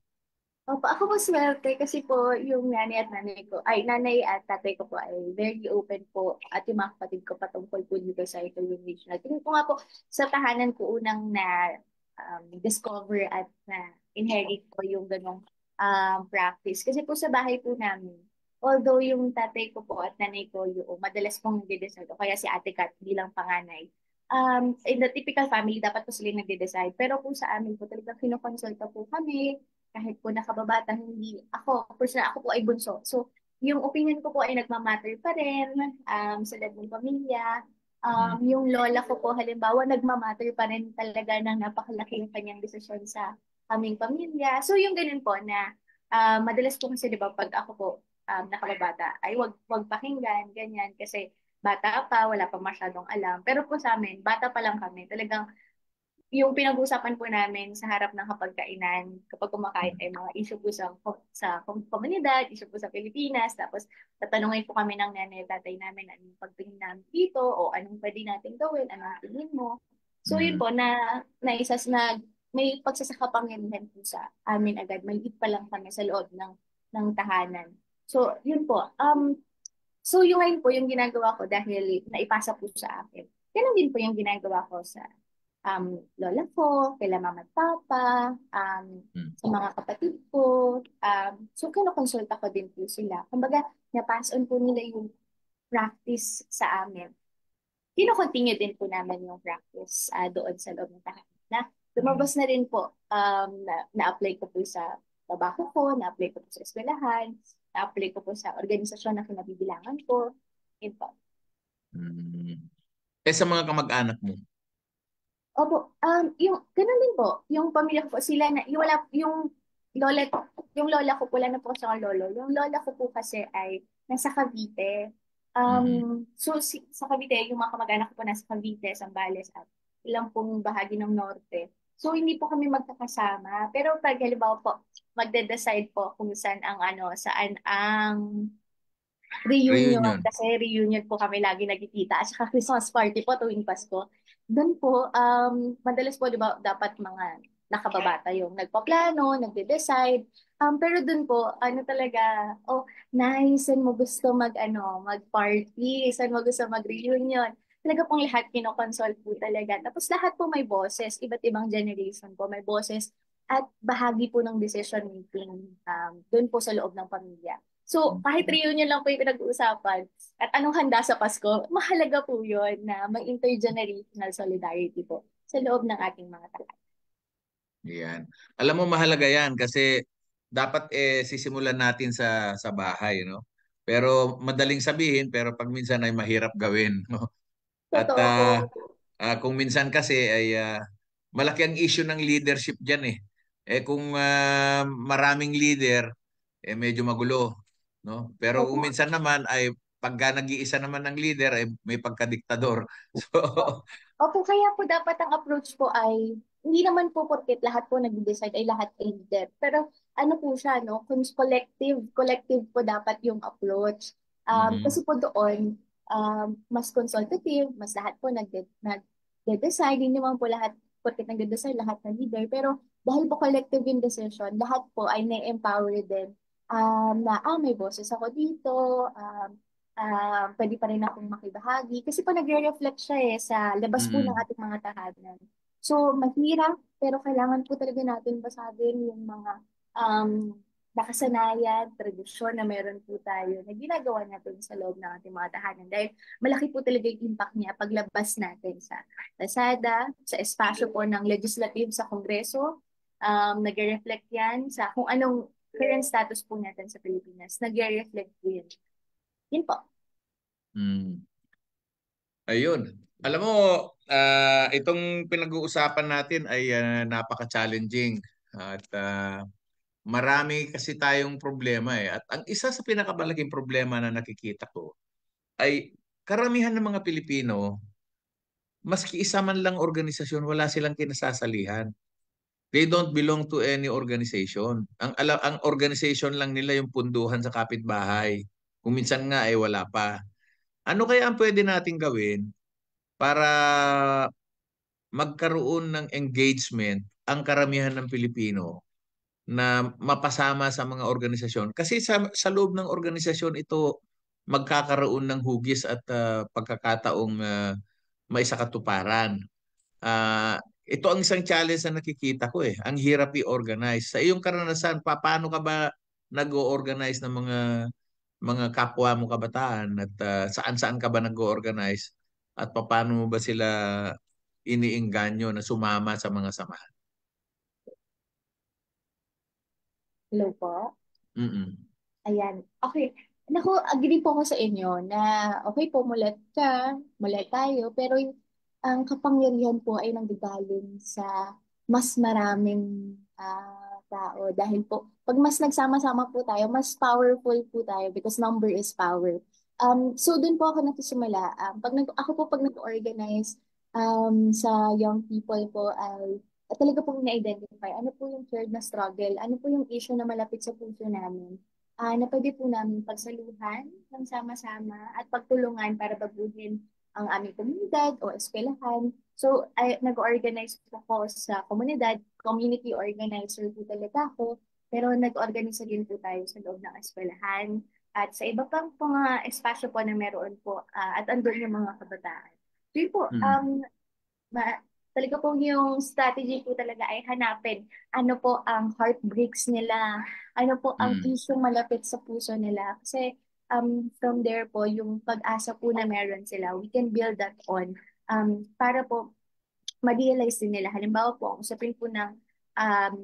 ako po swerte kasi po yung nanay at tatay ko po ay very open po at yung mga kapatid ko patungkol po dito sa ito yung regional. Tingin ko nga po sa tahanan ko unang na discover at na inherit ko yung ganong practice. Kasi po sa bahay po namin, although yung tatay ko po at nanay ko yung madalas pong nagde-decide o kaya si Ate Kat bilang panganay, in the typical family, dapat po sila nagde-decide. Pero po sa amin po talagang kinokonsulta po kami kahit po nakababata, hindi ako, personal, ako po ay bunso. So, yung opinion ko po ay nagmamatter pa rin sa lahat ng pamilya. Mm. Yung lola ko po, halimbawa, nagmamatter pa rin talaga ng napakalaki yung kanyang desisyon sa aming pamilya. So, yung ganun po na madalas po kasi, di ba, pag ako po nakababata, ay wag pakinggan, ganyan, kasi bata pa, wala pa masyadong alam. Pero po sa amin, bata pa lang kami, talagang yung pinag-usapan po namin sa harap ng hapagkainan kapag kumakain ay mga issue po sa komunidad, issue po sa Pilipinas, tapos tatanungin po kami ng nanay at tatay namin anong pagtingin namin dito o anong pwede natin gawin, anong tingin mo. So yun Mm. po na isas na may pagsasakapangyarihan po sa amin agad. Maliit pa lang kami sa loob ng tahanan. So yun po. So yung ngayon po yung ginagawa ko dahil naipasa po sa akin Ganun din po yung ginagawa ko sa lola ko, kila mama at papa, Mm. sa mga kapatid ko. So, kinukonsulta ko din po sila. Kumbaga, na-pass on po nila yung practice sa amin. Kino-continue din po namin yung practice doon sa loob ng tahanan. Na Mm. lumabas na rin po, na-apply ko po sa trabaho ko, na-apply ko po sa eskwelahan, na-apply ko po sa organisasyon na kinabibilangan ko. Yun po. Mm. Eh sa mga kamag-anak mo? Opo, ganun din po, yung pamilya ko po, sila na, lola, yung lola ko po, wala na po kasi akong lolo. Yung lola ko po kasi ay nasa Cavite. Mm. So, sa Cavite, yung mga kamag-anak ko po nasa Cavite, Zambales, at ilang pong bahagi ng norte. So, hindi po kami magkakasama. Pero pag halimbawa po, magde-decide po kung saan ang reunion, Reunion. kasi reunion po kami lagi nagkikita. At saka Christmas party po tuwing Pasko. Doon po, madalas po, di ba, dapat mga nakababata yung nagpaplano, nagde-decide. Pero doon po, ano talaga, oh, nice, saan mo gusto mag-party, saan mo gusto mag-reunion. Talaga pong lahat kinoconsult po talaga. Tapos lahat po may boses, iba't ibang generation po may boses at bahagi po ng decision making doon po sa loob ng pamilya. So, kahit Mm. reunion lang po yung pinag-uusapan at anong handa sa Pasko, mahalaga po yun na may intergenerational solidarity po sa loob ng ating mga tahanan. Yan. Alam mo mahalaga yan kasi dapat sisimulan natin sa bahay, no? Pero madaling sabihin pero pag minsan ay mahirap gawin, no? At Totoo po. kung minsan kasi ay malaki ang issue ng leadership diyan eh. Eh kung maraming leader medyo magulo, no? Pero kung Opo. minsan naman ay pagka nag-iisa naman ng leader ay may pagkadiktador. So, Opo, kaya po dapat ang approach po ay hindi naman po porket lahat po nag-decide ay lahat ay leader. Pero ano po siya, no? Kung collective po dapat yung approach. mhm. Kasi po doon, mas consultative, mas lahat po nagde-decide. Hindi naman po lahat, porket nagde-decide lahat na leader. Pero dahil po collective yung decision, lahat po ay na-empower din may boses ako dito, pwede pa rin akong makibahagi. Kasi po nagre-reflect siya sa labas po ng Mm. ating mga tahanan. So, mahirap, pero kailangan po talaga natin basahin yung mga um, nakasanayan, tradisyon na meron po tayo na ginagawa natin sa loob ng ating mga tahanan. Dahil malaki po talaga yung impact niya paglabas natin sa Lazada, sa espasyo po ng legislative sa Kongreso. Nagre-reflect yan sa kung anong current status po natin sa Pilipinas. Nagre-reflect po yun. Yun po. Mm. Ayun. Alam mo, itong pinag-uusapan natin ay napaka-challenging at marami kasi tayong problema eh. At ang isa sa pinakamalaking problema na nakikita ko ay karamihan ng mga Pilipino, maski isa man lang organisasyon, wala silang kinasasalihan. They don't belong to any organization. Ang organization lang nila yung punduhan sa kapitbahay. Kung minsan nga ay wala pa. Ano kaya ang pwede nating gawin para magkaroon ng engagement ang karamihan ng Pilipino na mapasama sa mga organisasyon. Kasi sa loob ng organisasyon ito magkakaroon ng hugis at pagkakataong maisakatuparan. Ito ang isang challenge na nakikita ko eh. Ang hirap i-organize. Sa iyong karanasan, paano ka ba nag-o-organize ng mga kapwa mo kabataan at saan-saan ka ba nag-o-organize at paano mo ba sila iniengganyo na sumama sa mga samahan? Hello po. Mm-mm. Ayan. Okay. Naku, agree po ako sa inyo na okay po, mulat tayo, pero ang kapangyarihan po ay nanggagaling sa mas maraming tao. Dahil po, pag mas nagsama-sama po tayo, mas powerful po tayo because number is power. So, dun po ako nagsisimula. Pag nag-organize sa young people po ay talaga pong na-identify ano po yung shared na struggle, ano po yung issue na malapit sa puso namin na pwede po namin pagsaluhan ng sama-sama at pagtulungan para baguhin ang aming komunidad o eskwelahan. So, nag-organize po ako sa komunidad, community organizer po talaga ako, pero nag-organize din po tayo sa loob ng eskwelahan at sa iba pang mga espasyo po na meron po at andun yung mga kabataan. So yun po, Mm. ma talaga po yung strategy po talaga ay hanapin ano po ang heartbreaks nila, ano po ang Mm. isyung malapit sa puso nila. Kasi from there po, yung pag-asa po na meron sila, we can build that on para po ma-realize din nila. Halimbawa po, ang usapin po ng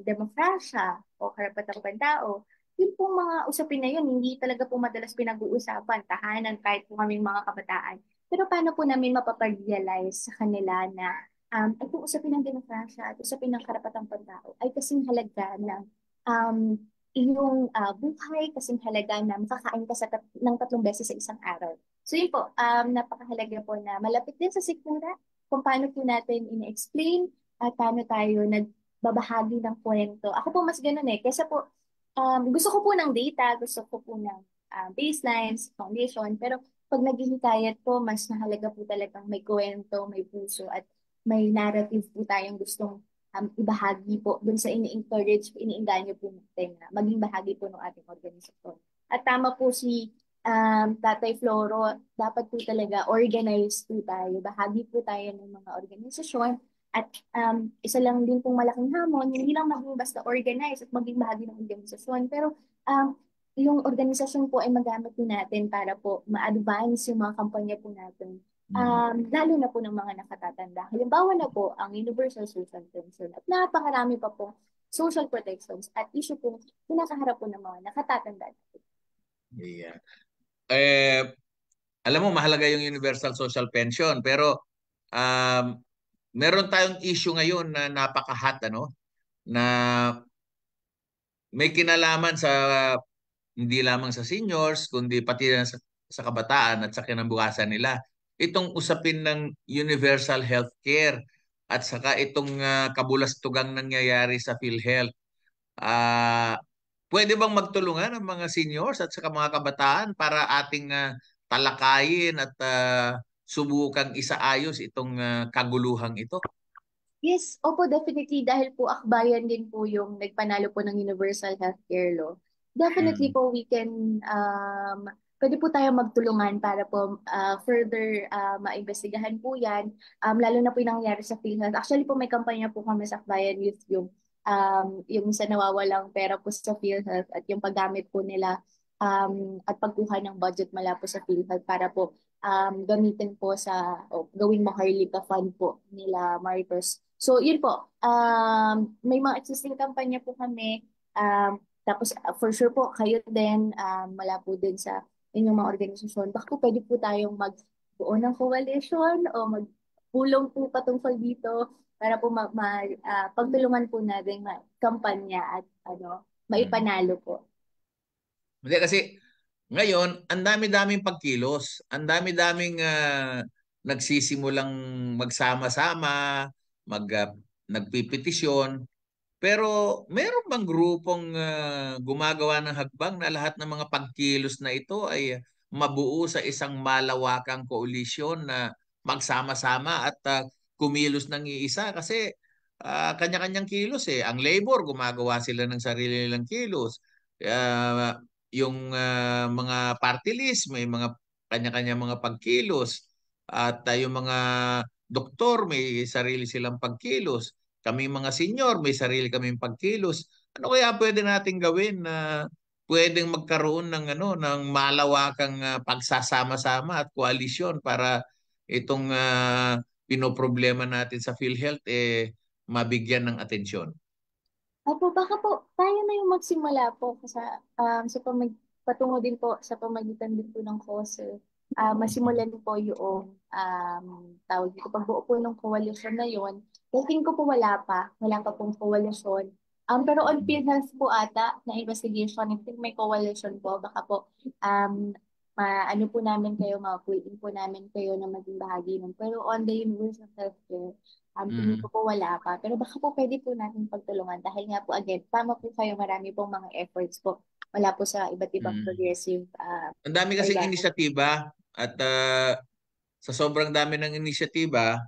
demokrasya o karapatang pantao, yun po mga usapin na yun, hindi talaga po madalas pinag-uusapan, tahanan, kahit po kaming mga kabataan. Pero paano po namin mapapag-realize sa kanila na ay kung usapin ng demokrasya at usapin ng karapatang pantao ay kasing halaga ng iyong buhay, kasing halaga na makakain ka ng 3 beses sa isang araw. So yun po, napakahalaga po na malapit din sa sikmura kung paano po natin ini-explain at paano tayo nagbabahagi ng kwento. Ako po mas ganun eh. Kesa po, gusto ko po ng data, gusto ko po ng baselines, foundation, pero pag naghihikayat po, mas nahalaga po talagang may kwento, may puso, at may narrative po tayong gustong ibahagi po dun sa ini-encourage, iniinganyo po natin na maging bahagi po ng ating organisasyon. At tama po si Tatay Floro, dapat po talaga organized po tayo. Bahagi po tayo ng mga organisasyon. At isa lang din pong malaking hamon, hindi lang maging basta organized at maging bahagi ng organisasyon. Pero yung organisasyon po ay magamit po natin para po ma-advance yung mga kampanya po natin. Mm. Lalo na po ng mga nakatatanda. Halimbawa na po ang Universal Social Pension at napakarami pa po social protections at issue po kinakaharap po ng mga nakatatanda. Yeah. Alam mo, mahalaga yung Universal Social Pension, pero um, meron tayong issue ngayon na napaka-hot, ano, na may kinalaman sa hindi lamang sa seniors, kundi pati na sa kabataan at sa kinabukasan nila. Itong usapin ng universal healthcare at saka itong kabulastugang nangyayari sa PhilHealth. Ah, pwede bang magtulungan ang mga seniors at saka mga kabataan para ating talakayin at subukang isaayos itong kaguluhang ito? Yes, opo, definitely. Dahil po akbayan din po yung nagpanalo po ng Universal Healthcare Law. Definitely Mm. po we can, pwede po tayo magtulungan para po further maimbestigahan po yan. Lalo na po yung nangyayari sa PhilHealth. Actually po may kampanya po kami sa Akbayan Youth yung sa nawawalang pera po sa PhilHealth at yung paggamit po nila at pagkuha ng budget mula po sa PhilHealth para po gamitin po sa gawing Maharlika Fund po nila Marcos. So, yun po. May mga existing kampanya po kami. Tapos, for sure po, kayo din, mula po din sa inyong mga organisasyon. Baka po pwede po tayong magbuo ng coalition o magpulong po patungkol dito para po pagtulungan po natin kampanya at Mm. maipanalo po. Hindi kasi ngayon, ang dami-daming pagkilos, ang dami-daming nagsisimulang magsama-sama, mag, nagpipetisyon. Pero meron bang grupong gumagawa ng hagbang na lahat ng mga pagkilos na ito ay mabuo sa isang malawakang koalisyon na magsama-sama at kumilos ng iisa? Kasi kanya-kanyang kilos eh. Ang labor, gumagawa sila ng sarili nilang kilos. Ah, yung mga party list, may mga kanya-kanya mga pagkilos. At yung mga doktor, may sarili silang pagkilos. Kami mga senior, may sarili kaming pagkilos. Ano kaya pwede nating gawin na pwedeng magkaroon ng ng malawakang pagsasama-sama at koalisyon para itong pinoproblema natin sa PhilHealth mabigyan ng atensyon. Opo, baka po tayo na yung magsimula po sa patungo din po sa pamagitan din po ng COSE. Masimulan po yung tawag dito, pagbuo po ng coalition na yon. Tingin ko po wala pa pong coalition. Pero on PhilHealth po ata na investigation, I think may coalition po. Baka po ano po namin kayo, ma-pull in po namin kayo na maging bahagi nun. Pero on the universal healthcare, tingin ko Mm. po wala pa. Pero baka po pwede po natin pagtulungan dahil nga po again, tama po kayo, marami pong mga efforts po. Wala po sa iba't ibang Mm. progressive Ang dami kasing organo. inisyatiba at sa sobrang dami ng inisyatiba,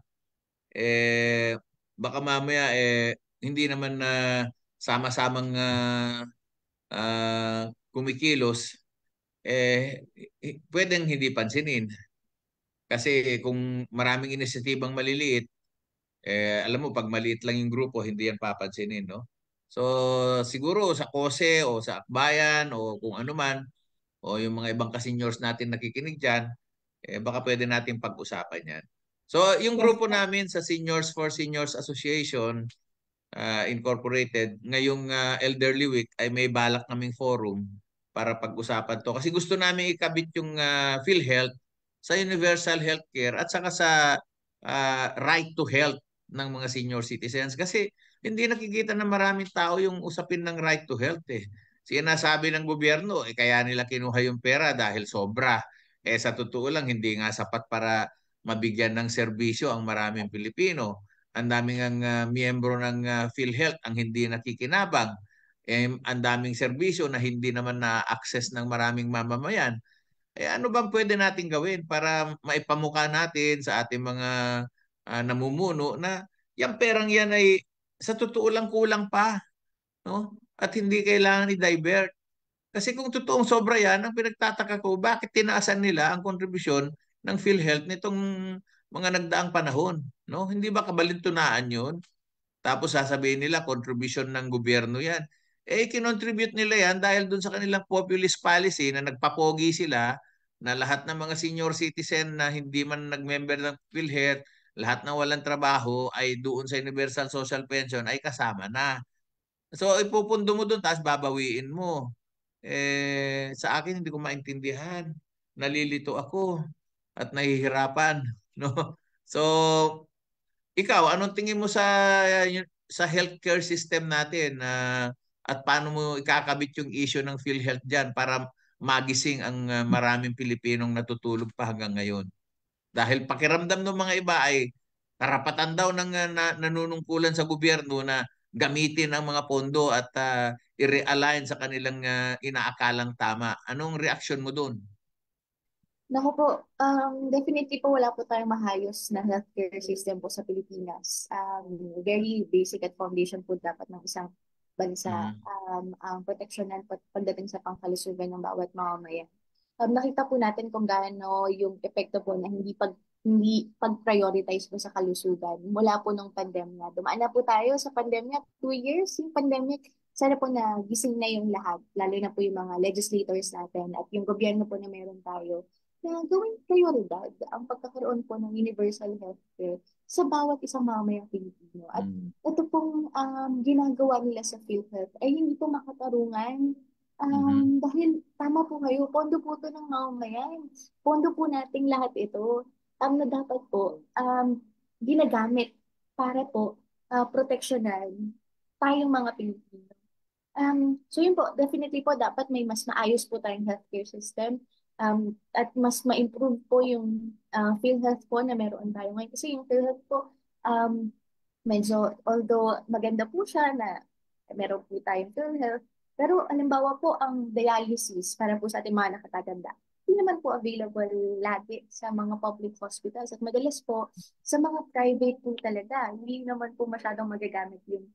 baka mamaya hindi naman na sama-samang kumikilos, pwedeng hindi pansinin. Kasi kung maraming inisyatibang maliliit, alam mo, pag maliit lang yung grupo, hindi yan papansinin, no? So, siguro sa KOSE o sa Akbayan o kung ano man, o yung mga ibang ka-seniors natin nakikinig dyan, baka pwede natin pag-usapan yan. So, yung Yes grupo po. namin sa Seniors for Seniors Association Incorporated, ngayong Elderly Week ay may balak kaming forum para pag-usapan to. Kasi gusto namin ikabit yung PhilHealth sa universal healthcare at saka sa right to health ng mga senior citizens. Kasi hindi nakikita ng maraming tao yung usapin ng right to health eh. Sinasabi ng gobyerno, kaya nila kinuha yung pera dahil sobra. Sa totoo lang, hindi nga sapat para mabigyan ng serbisyo ang maraming Pilipino. Ang daming ang miyembro ng PhilHealth ang hindi nakikinabang. Ang daming serbisyo na hindi naman na-access ng maraming mamamayan. Ano bang pwede natin gawin para maipamukha natin sa ating mga namumuno na yung perang yan ay sa totoo lang kulang pa, no? At hindi kailangan i-divert. Kasi kung totoong sobra yan, ang pinagtataka ko, bakit tinaasan nila ang kontribusyon ng PhilHealth nitong mga nagdaang panahon? No? Hindi ba kabalintunaan yun? Tapos sasabihin nila, contribution ng gobyerno yan. Kinontribute nila yan dahil dun sa kanilang populist policy na nagpapogi sila na lahat ng mga senior citizen na hindi man nag-member ng PhilHealth, lahat ng walang trabaho ay doon sa Universal Social Pension ay kasama na. So ipupundo mo doon tapos babawiin mo. Sa akin hindi ko maintindihan. Nalilito ako at nahihirapan, no? So, ikaw, anong tingin mo sa healthcare system natin at paano mo ikakabit yung issue ng PhilHealth diyan para magising ang maraming Pilipinong natutulog pa hanggang ngayon? Dahil pakiramdam ng mga iba ay karapatan daw ng nanunungkulan sa gobyerno na gamitin ang mga pondo at i-realign sa kanilang inaakalang tama. Anong reaksyon mo doon? Naku po, definitely po wala po tayong mahayos na healthcare system po sa Pilipinas. Very basic at foundation po dapat ng isang bansa Mm. ang proteksyonan pagdating sa pangkalusugan ng bawat mamamayan. Nakita po natin kung gaano yung epekto po na hindi pag-prioritize po sa kalusugan mula po nung pandemya. Dumaan na po tayo sa pandemya, 2 years yung pandemic. Sana po na gising na yung lahat, lalo na po yung mga legislators natin at yung gobyerno po na meron tayo na gawing prioridad ang pagkakaroon po ng universal healthcare sa bawat isang mamamayang Pilipino. At Mm. ito pong ginagawa nila sa PhilHealth ay hindi po makatarungan. Mhm. Dahil tama po kayo, pondo po ito ng mamamayan. Pondo po nating lahat ito. Na dapat po ginagamit para po proteksyonan tayong mga Pilipino. So yun po, definitely po dapat may mas maayos po tayong healthcare system at mas ma-improve po yung PhilHealth po na meron tayo ngayon. Kasi yung PhilHealth po, um, medyo, although maganda po siya na meron po tayong PhilHealth, pero alimbawa po ang dialysis para po sa ating mga nakatatanda, hindi naman po available lagi sa mga public hospitals at madalas po sa mga private po talaga, hindi naman po masyadong magagamit yung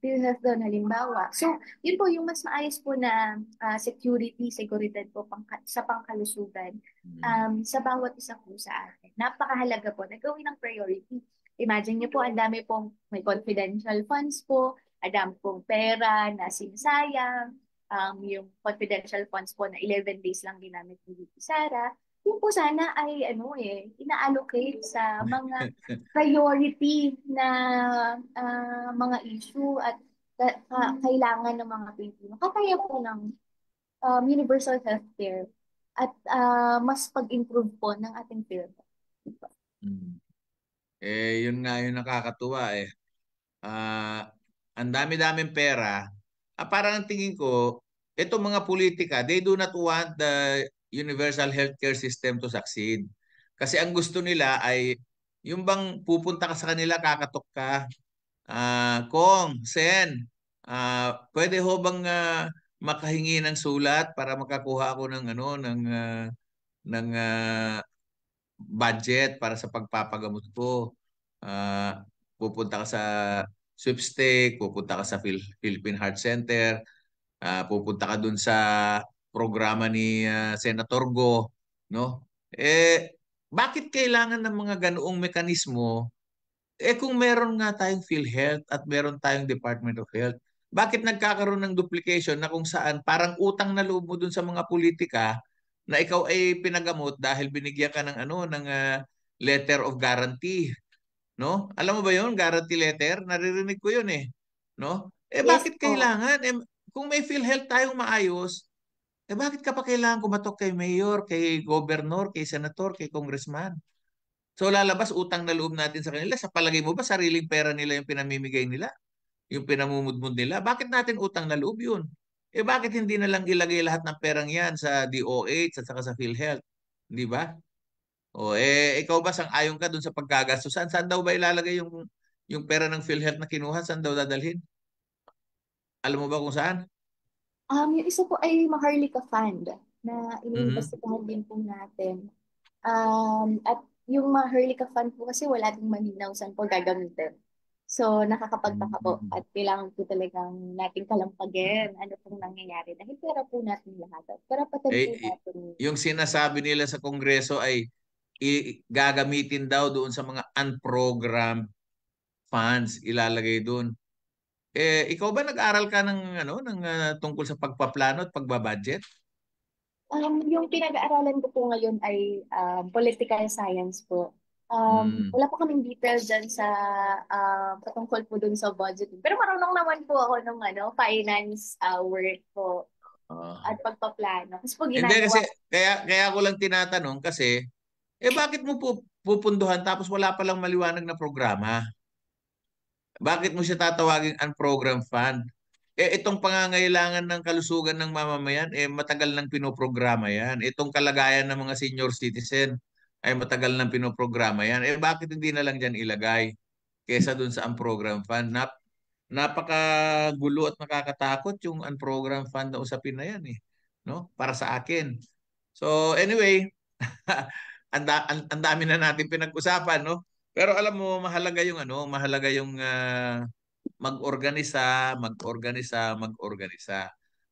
PhilHealth doon halimbawa. So, yun po yung mas maayos po na security, seguridad po sa pangkalusugan Mm. sa bawat isa po sa atin. Napakahalaga po na gawin ng priority. Imagine niyo po, ang dami pong may confidential funds po, ang dami pong pera na sinasayang, yung confidential funds po na 11 days lang ginamit ni Vicky Sara, yung po sana ay ina-allocate sa mga priority na mga issue at kailangan ng mga Pilipino. Kaya po ng universal healthcare at mas pag-improve po ng ating field. Mm. Yun nga yung nakakatuwa eh. Ah, ang dami-daming pera. Parang ang tingin ko, itong mga politika, they do not want the universal healthcare system to succeed. Kasi ang gusto nila ay yung bang pupunta ka sa kanila, kakatok ka, Kong, Sen, pwede ho bang makahingi ng sulat para makakuha ako ng budget para sa pagpapagamot ko. Pupunta ka sa sweepstake, pupunta ka sa Philippine Heart Center, pupunta ka dun sa programa ni Senator Go, no? bakit kailangan ng mga ganoong mekanismo? Kung meron nga tayong PhilHealth at meron tayong Department of Health, bakit nagkakaroon ng duplication na kung saan parang utang na loob mo dun sa mga politika na ikaw ay pinagamot dahil binigyan ka ng letter of guarantee, no? Alam mo ba 'yon, guarantee letter? Naririnig ko 'yon eh, no? Yes Bakit po. kailangan kung may PhilHealth tayong maayos, bakit ka pa kailangan kumatok kay mayor, kay governor, kay senator, kay congressman? So lalabas utang na loob natin sa kanila. Sa palagay mo ba sariling pera nila yung pinamimigay nila? Yung pinamumudmud nila? Bakit natin utang na loob yun? Bakit hindi na lang ilagay lahat ng perang yan sa DOH at saka sa PhilHealth? Di ba? Ikaw ba sang-ayon ka dun sa pagkagastusan? Saan daw ba ilalagay yung pera ng PhilHealth na kinuha? Saan daw dadalhin? Alam mo ba kung saan? Yung isa po ay Maharlika Fund na Mhm. iniimbestigahan din po natin. At yung Maharlika Fund po kasi wala ding malinaw saan po gagamitin. So, nakakapagtaka po Mhm. at kailangan po talagang nating kalampagin ano pong nangyayari dahil pera po natin lahat at karapatan po Eh, natin. yung sinasabi nila sa Kongreso ay gagamitin daw doon sa mga unprogrammed funds ilalagay doon. Ikaw ba nag-aral ka ng tungkol sa pagpaplano at pagbabudget? Yung pinag-aaralan ko po ngayon ay political science po. Mm. Wala po kaming details dyan sa patungkol po dun sa budgeting. Pero marunong naman po ako ng finance work po Ah. at pagpaplano. Kasi po Hindi kasi ginagawa. kaya ako lang tinatanong kasi bakit mo pupunduhan tapos wala palang maliwanag na programa? Bakit mo siya tatawagin unprogrammed fund? Itong pangangailangan ng kalusugan ng mamamayan, matagal nang pinoprograma yan. Itong kalagayan ng mga senior citizen, ay matagal nang pinoprograma yan. Bakit hindi na lang dyan ilagay kesa dun sa unprogrammed fund? Napakagulo at nakakatakot yung unprogrammed fund na usapin na yan eh. No? Para sa akin. So anyway, ang dami na natin pinag-usapan, no? Pero alam mo, mahalaga yung mag-organisa.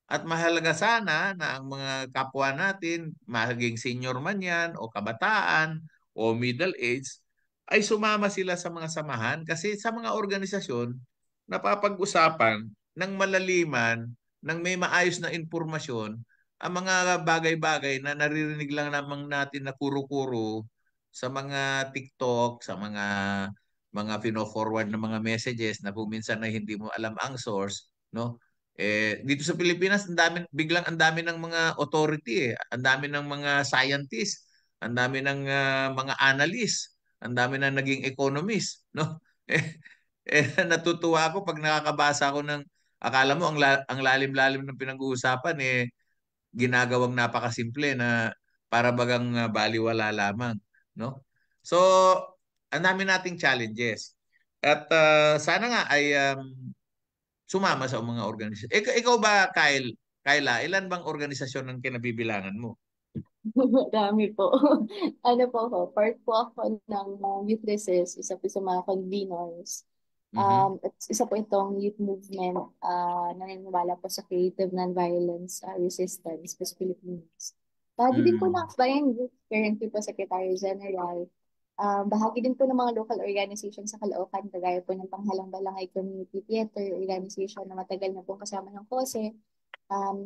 At mahalaga sana na ang mga kapwa natin, maging senior man yan, o kabataan, o middle age, ay sumama sila sa mga samahan kasi sa mga organisasyon, napapag-usapan ng malaliman, ng may maayos na impormasyon, ang mga bagay-bagay na naririnig lang namang natin na kuro-kuro sa mga TikTok, sa mga pino-forward na mga messages na kung minsan na hindi mo alam ang source, no? Dito sa Pilipinas, ang dami ng mga authority eh. Ang dami ng mga scientists, ang dami ng mga analyst, ang dami na naging economist, no? Natutuwa ako pag nakakabasa ako ng akala mo ang lalim-lalim ng pinag-uusapan ginagawang napakasimple na para bagang baliwala lamang, no? So, ang dami nating challenges. At sana nga ay sumama sa mga organisasyon. Ikaw ba, Kyla, ilan bang organisasyon ang kinabibilangan mo? Dami po. Ano po ako, part po ako ng Youth Resist, isa po sa mga conveners. Mhm. At isa po itong youth movement naniniwala po sa creative nonviolence resistance sa Pilipinas. Bahagi din po ng Mm. Akbayan Youth, currently po Secretary General. Bahagi din po ng mga local organization sa Caloocan, kagaya po ng Panghalang Balangay Community Theater Organization na matagal na po kasama ng KOSE.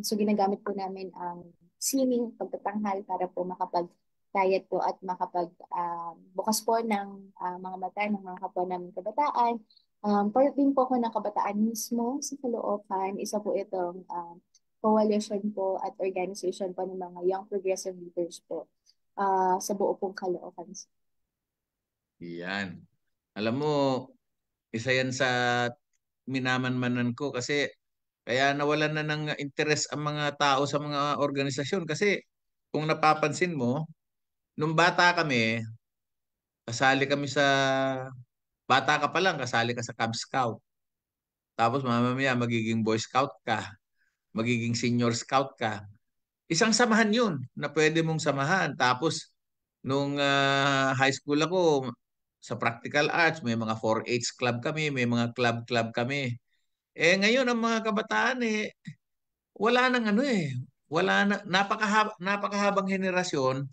So ginagamit po namin ang singing, pagtatanghal para po makapag-diet po at bukas po ng mga mata ng mga kapwa namin kabataan. Part din po ako ng kabataan mismo sa Caloocan. Isa po itong coalition po at organization po ng mga young progressive leaders po sa buo pong Caloocan. Yan. Alam mo, isa yan sa minamanmanan ko kasi kaya nawalan na ng interes ang mga tao sa mga organisasyon kasi kung napapansin mo, nung bata kami, kasali kami bata ka pa lang, kasali ka sa Cub Scout. Tapos mamamaya magiging Boy Scout ka, magiging Senior Scout ka. Isang samahan yun na pwede mong samahan. Tapos nung high school ako, sa practical arts, may mga 4-H club kami, may mga club-club kami. Ngayon ang mga kabataan wala nang wala na napakahabang henerasyon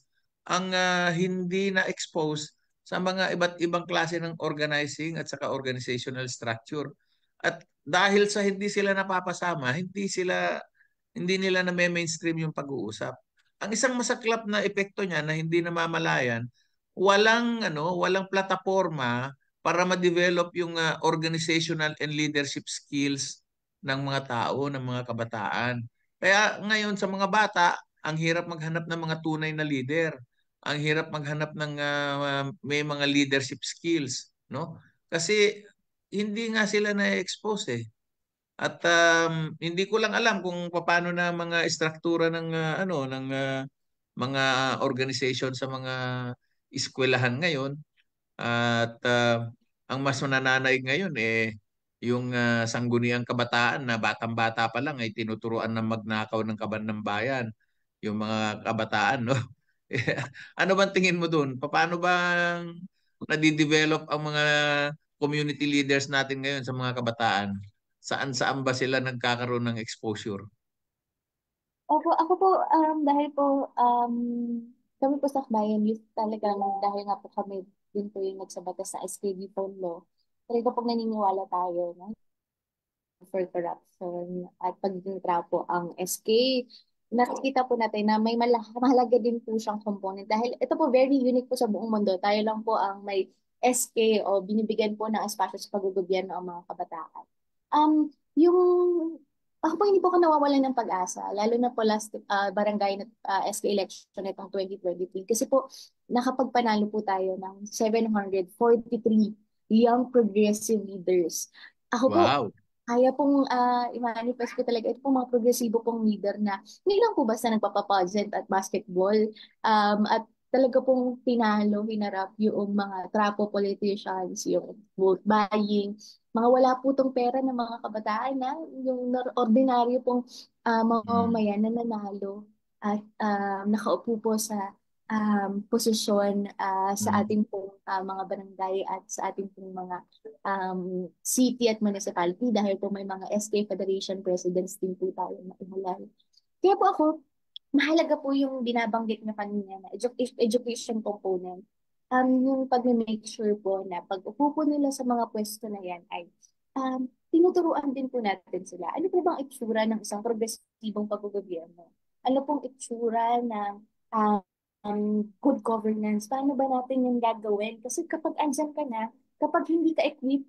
ang hindi na-expose sa mga iba't ibang klase ng organizing at saka organizational structure. At dahil sa hindi sila napapasama, hindi nila na mainstream yung pag-uusap. Ang isang masaklap na epekto niya na hindi namamalayan, walang plataforma para ma-develop yung organizational and leadership skills ng mga tao, ng mga kabataan. Kaya ngayon sa mga bata, ang hirap maghanap ng mga tunay na leader. Ang hirap maghanap ng may mga leadership skills, no? Kasi hindi nga sila na-expose eh. At hindi ko lang alam kung paano na mga istruktura ng mga organization sa mga eskwelahan ngayon. At ang mas nananaig ngayon yung sangguniang kabataan na batang-bata pa lang ay tinuturuan ng magnakaw ng kaban ng bayan. Yung mga kabataan, no? Ano bang tingin mo dun? Paano ba nadidevelop ang mga community leaders natin ngayon sa mga kabataan? Saan-saan ba sila nagkakaroon ng exposure? Ako po, dahil po, kami po sa Akbayan Youth talagang dahil nga po kami din po yung nagsabatas sa SKD phone law. Talaga pag naniniwala tayo, no? For corruption at pagditrapo ang SK, nakikita po natin na may mahalaga din po siyang component dahil ito po very unique po sa buong mundo. Tayo lang po ang may SK o binibigyan po ng espasyo sa paggogobyerno ang mga kabataan. Yung ako po hindi po ako nawawalan ng pag-asa, lalo na po last barangay na SK election itong 2023 kasi po nakapagpanalo po tayo ng 743 young progressive leaders. Ako po, Wow. kaya pong i-manifest ko talaga ito pong mga progresibo pong leader na hindi lang po basta nagpapapageant at basketball at talaga pong tinalo, hinarap yung mga trapo politicians, yung vote buying, mga wala po tong pera ng mga kabataan na yung ordinaryo pong Mm. mamamayan na nanalo at nakaupo po sa posisyon sa Mm. ating pong mga barangay at sa ating pong mga city at municipality dahil po may mga SK Federation presidents din po tayo na ihalal. Kaya po ako, mahalaga po yung binabanggit na kanina na education component. Yung pag-make sure po na pag upo po nila sa mga pwesto na yan ay tinuturuan din po natin sila. Ano po bang itsura ng isang progresibong paggogobyerno? Ano pong itsura ng good governance? Paano ba natin yung gagawin? Kasi kapag andyan ka na, kapag hindi ka equipped,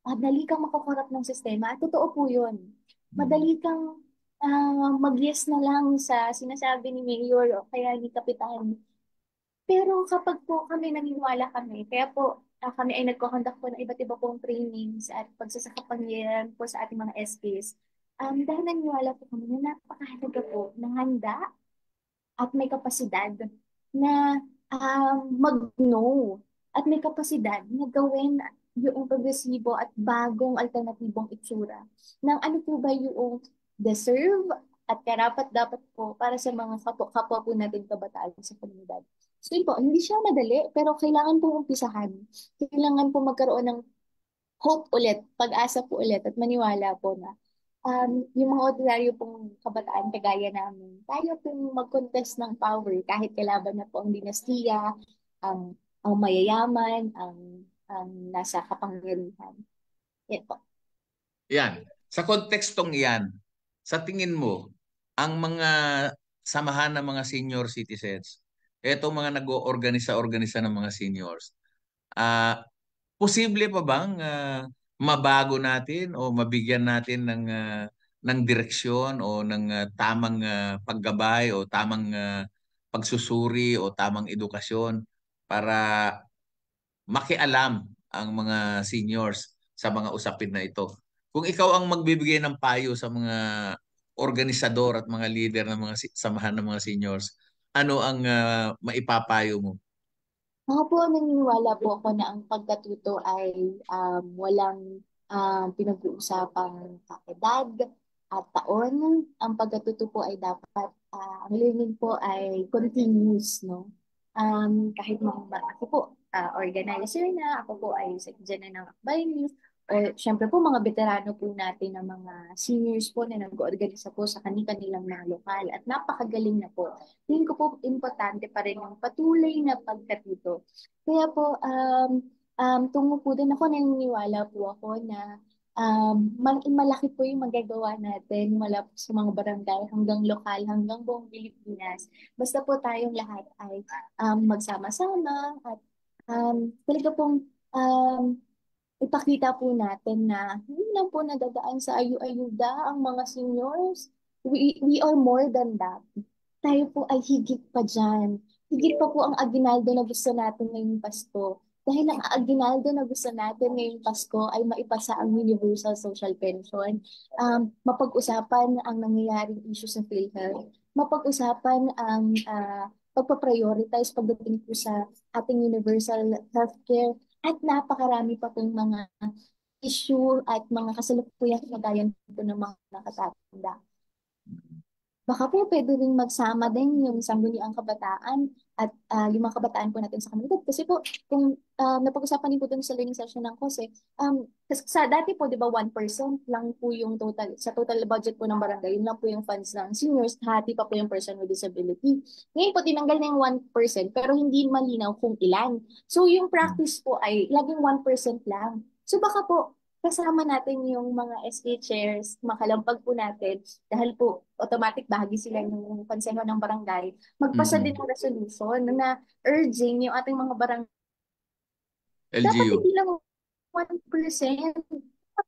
madali kang makakorap ng sistema. At totoo po yun. Mm. Madali kang mag-yes na lang sa sinasabi ni Mayor o kaya ni Kapitan. Pero kapag po kami naniniwala kami, kaya po kami ay nagko-conduct po ng iba't iba pong trainings at pagsasakapangyarihan po sa ating mga SKs, dahil naniniwala po kami na napakahalaga po ng handa at may kapasidad na mag-no at may kapasidad na gawin yung progresibo at bagong alternatibong itsura ng ano po ba yung deserve at karapat dapat po para sa mga kapwa po natin kabataan sa komunidad. So yun po, hindi siya madali, pero kailangan po umpisahan. Kailangan po magkaroon ng hope ulit, pag-asa po ulit, at maniwala po na yung mga ordinaryo pong kabataan kagaya namin, tayo pong mag-contest ng power kahit kalaban na po ang dinastiya, ang mayayaman, ang nasa kapangyarihan. Yan po. Yan. Sa kontekstong iyan, sa tingin mo, ang mga samahan ng mga senior citizens, etong mga nag-oorganisa-organisa ng mga seniors, ah posible pa bang mabago natin o mabigyan natin ng direksyon o ng tamang paggabay o tamang pagsusuri o tamang edukasyon para makialam ang mga seniors sa mga usapin na ito? Kung ikaw ang magbibigay ng payo sa mga organisador at mga leader ng mga samahan ng mga seniors, ano ang maipapayo mo? Ako po, naniniwala po ako na ang pagkatuto ay walang pinag-uusapang edad at taon. Ang pagkatuto po ay dapat, ang learning po ay continuous, no? Kahit mga ako po, organizer na, ako po ay secretary na ng Akbayan Youth, o syempre po mga veterano po natin na mga seniors po na nag-organisa po sa kanilang mga lokal at napakagaling na po. Tingin ko po importante pa rin yung patuloy na pagkatuto. Kaya po, tungo po din ako, naniniwala po ako na malaki po yung magagawa natin mula po sa mga barangay hanggang lokal, hanggang buong Pilipinas. Basta po tayong lahat ay magsama-sama at talaga pong ipakita po natin na hindi lang po nadadaan sa ayu-ayuda ang mga seniors. We are more than that. Tayo po ay higit pa dyan. Higit pa po ang aginaldo na gusto natin ngayong Pasko. Dahil ang aginaldo na gusto natin ngayong Pasko ay maipasa ang Universal Social Pension. Mapag-usapan ang nangyayaring issue sa PhilHealth. Mapag-usapan ang pagpaprioritize pagdating po sa ating universal healthcare at napakarami pa pong mga issue at mga kasalukuyang kagaya po ng mga nakatatanda. Baka po pwede rin magsama din yung sangguniang kabataan at yung mga kabataan po natin sa komunidad. Kasi po, kung napag-usapan din po dun sa learning session ng KOSE, sa dati po, di ba, 1% lang po yung total, sa total budget po ng barangay, yun lang po yung funds ng seniors, hati pa po yung person with disability. Ngayon po, tinanggal na yung 1%, pero hindi malinaw kung ilan. So, yung practice po ay laging 1% lang. So, baka po, kasama natin yung mga SK chairs, makalampag po natin, dahil po automatic bahagi sila ng konseho ng barangay, magpasa din ng resolution na urging yung ating mga barangay, dapat LGU. hindi lang 1%,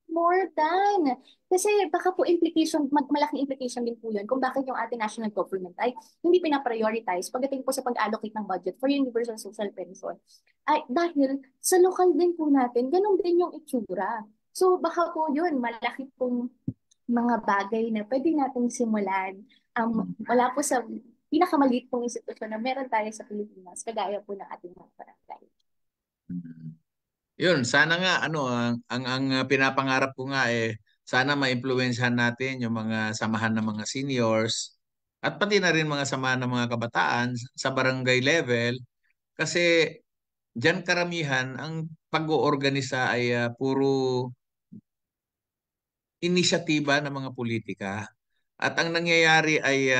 more than. Kasi baka po implication, malaking implication din po yun kung bakit yung ating national government ay hindi pinaprioritize pagdating po sa pag-allocate ng budget for universal social pension. Ay, dahil sa local din po natin, ganun din yung itsura. So baka po yun, malaki pong mga bagay na pwede nating simulan. Wala po sa pinakamaliit pong institusyon na meron tayo sa Pilipinas, kagaya po ng ating mga barangay. Yun, sana nga ang pinapangarap ko nga sana maimpluwensyahan natin yung mga samahan ng mga seniors at pati na rin mga samahan ng mga kabataan sa barangay level kasi diyan karamihan ang pag-oorganisa ay puro inisyatiba ng mga politika at ang nangyayari ay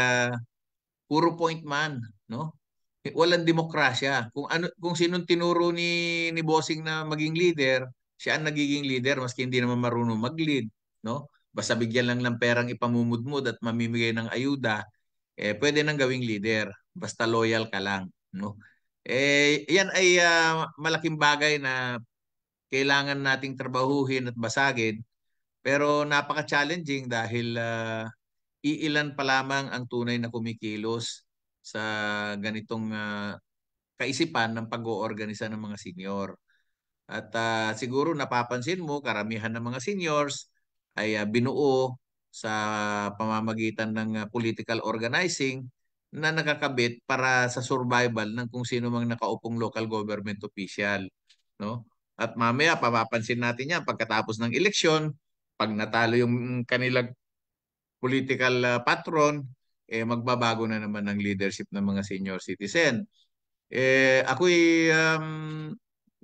puro point man, no? Walang demokrasya. Kung sinong tinuro ni Bossing na maging leader, siya ang nagiging leader maski hindi naman marunong mag-lead, no? Basta bigyan lang ng perang ipamumudmud at mamimigay ng ayuda, pwede nang gawing leader. Basta loyal ka lang, no? Yan ay malaking bagay na kailangan nating trabahuhin at basagin, pero napaka-challenging dahil iilan pa lamang ang tunay na kumikilos sa ganitong kaisipan ng pag-oorganisa ng mga senior. At siguro napapansin mo, karamihan ng mga seniors ay binuo sa pamamagitan ng political organizing na nakakabit para sa survival ng kung sino mang nakaupong local government official, no? At mamaya papapansin natin yan pagkatapos ng eleksyon, pag natalo yung kanilang political patron, magbabago na naman ang leadership ng mga senior citizen. Ako'y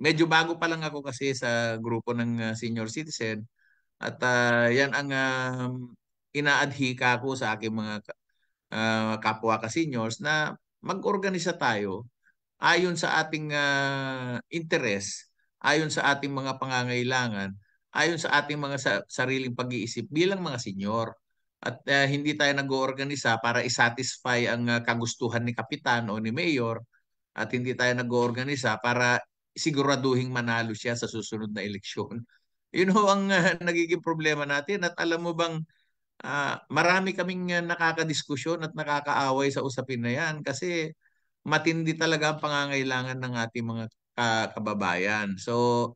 medyo bago pa lang ako kasi sa grupo ng senior citizen at yan ang inaadhika ko sa aking mga kapwa ka-seniors na mag-organisa tayo ayon sa ating interes, ayon sa ating mga pangangailangan, ayon sa ating mga sariling pag-iisip bilang mga senior. At hindi tayo nag-oorganisa para isatisfy ang kagustuhan ni kapitan o ni mayor at hindi tayo nag-oorganisa para siguraduhing manalo siya sa susunod na eleksyon. Yun ho ang nagiging problema natin at alam mo bang marami kaming nakakadiskusyon at nakakaaway sa usapin na yan kasi matindi talaga ang pangangailangan ng ating mga kababayan. So,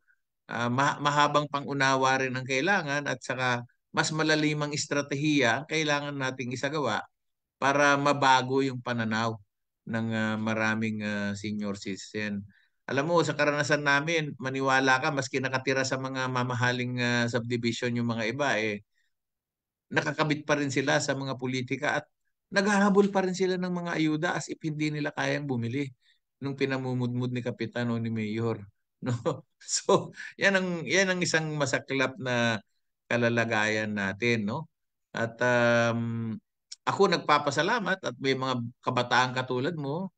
mahabang pangunawa rin ang kailangan at saka mas malalimang estratehiya ang kailangan nating isagawa para mabago yung pananaw ng maraming senior citizen. Alam mo, sa karanasan namin, maniwala ka, maski nakatira sa mga mamahaling subdivision yung mga iba, nakakabit pa rin sila sa mga politika at naghahabol pa rin sila ng mga ayuda as if hindi nila kayang bumili nung pinamumudmud ni Kapitan o ni Mayor. no? So, yan ang isang masaklap na kalalagayan natin, no? At ako nagpapasalamat at may mga kabataan katulad mo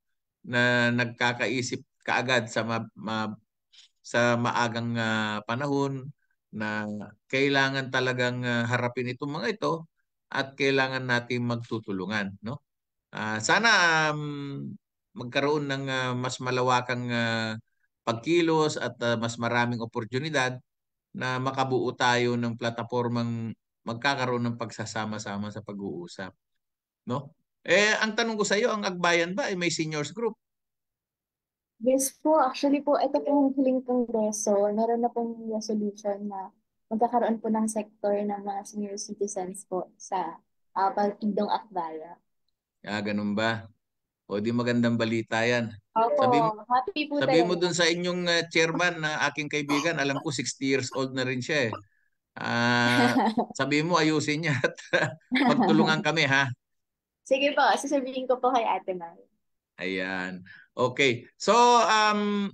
na nagkakaisip kaagad sa maagang panahon na kailangan talagang harapin itong mga ito at kailangan nating magtutulungan, no? Sana magkaroon ng mas malawakang pagkilos at mas maraming oportunidad na makabuo tayo ng platapormang magkakaroon ng pagsasama-sama sa pag-uusap, no? Ang tanong ko sa iyo, ang Agbayan ba ay may seniors group? Yes po, actually po, ito pong huling kongreso, meron na pong resolution na magkakaroon po ng sector ng mga senior citizens po sa Partidong Akbaya. Ganun ba? O di magandang balita 'yan. Opo, Sabi mo happy po sabi mo talaga. dun sa inyong chairman na aking kaibigan, alam ko 60 years old na rin siya eh. Ah, sabi mo ayusin niya at magtulungan kami ha. Sige po, sasabihin ko po kay Ate Mar. Ayan. Okay. So ang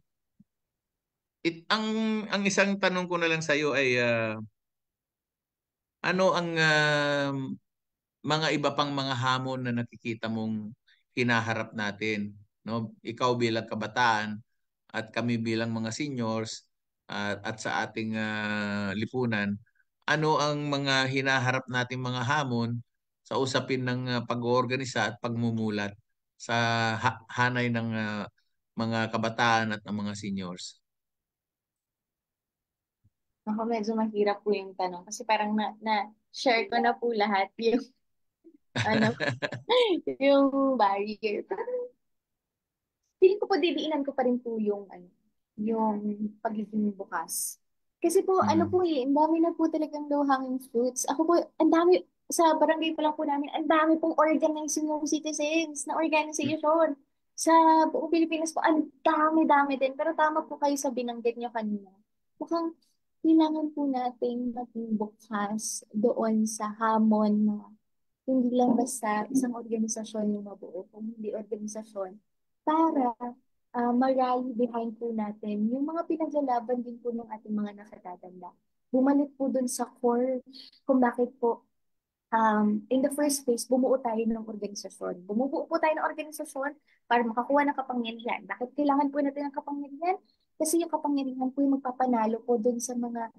isang tanong ko na lang sa iyo ay ano ang mga iba pang mga hamon na nakikita mong hinaharap natin, no? Ikaw bilang kabataan at kami bilang mga seniors at sa ating lipunan, ano ang mga hinaharap nating mga hamon sa usapin ng pag-oorganisa at pagmumulat sa hanay ng mga kabataan at ng mga seniors? Ako medyo mahirap po yung tanong kasi parang na-share ko na po lahat yung ano, yung barrier. Feeling ko po didiinan ko pa rin po yung yung pagiging bukas. Kasi po ano Mm. po ang dami na po talagang low hanging fruits. Ako po, ang dami sa barangay pa lang po namin, ang dami pong organizing ng citizens na organization. Sa buong Pilipinas po, ang dami-dami din. Pero tama po kayo sa binanggit niyo kanina. Mukhang kailangan po natin maging bukas doon sa hamon na hindi lang basta isang organisasyon yung mabuo, kung hindi organisasyon, para marally behind po natin yung mga pinaglalaban din po ng ating mga nakatatanda. Bumalik po dun sa core kung bakit po in the first place, bumuo tayo ng organisasyon. Bumubuo po tayo ng organisasyon para makakuha ng kapangyarihan. Bakit kailangan po natin ng kapangyarihan? Kasi yung kapangyarihan po yung magpapanalo po dun sa mga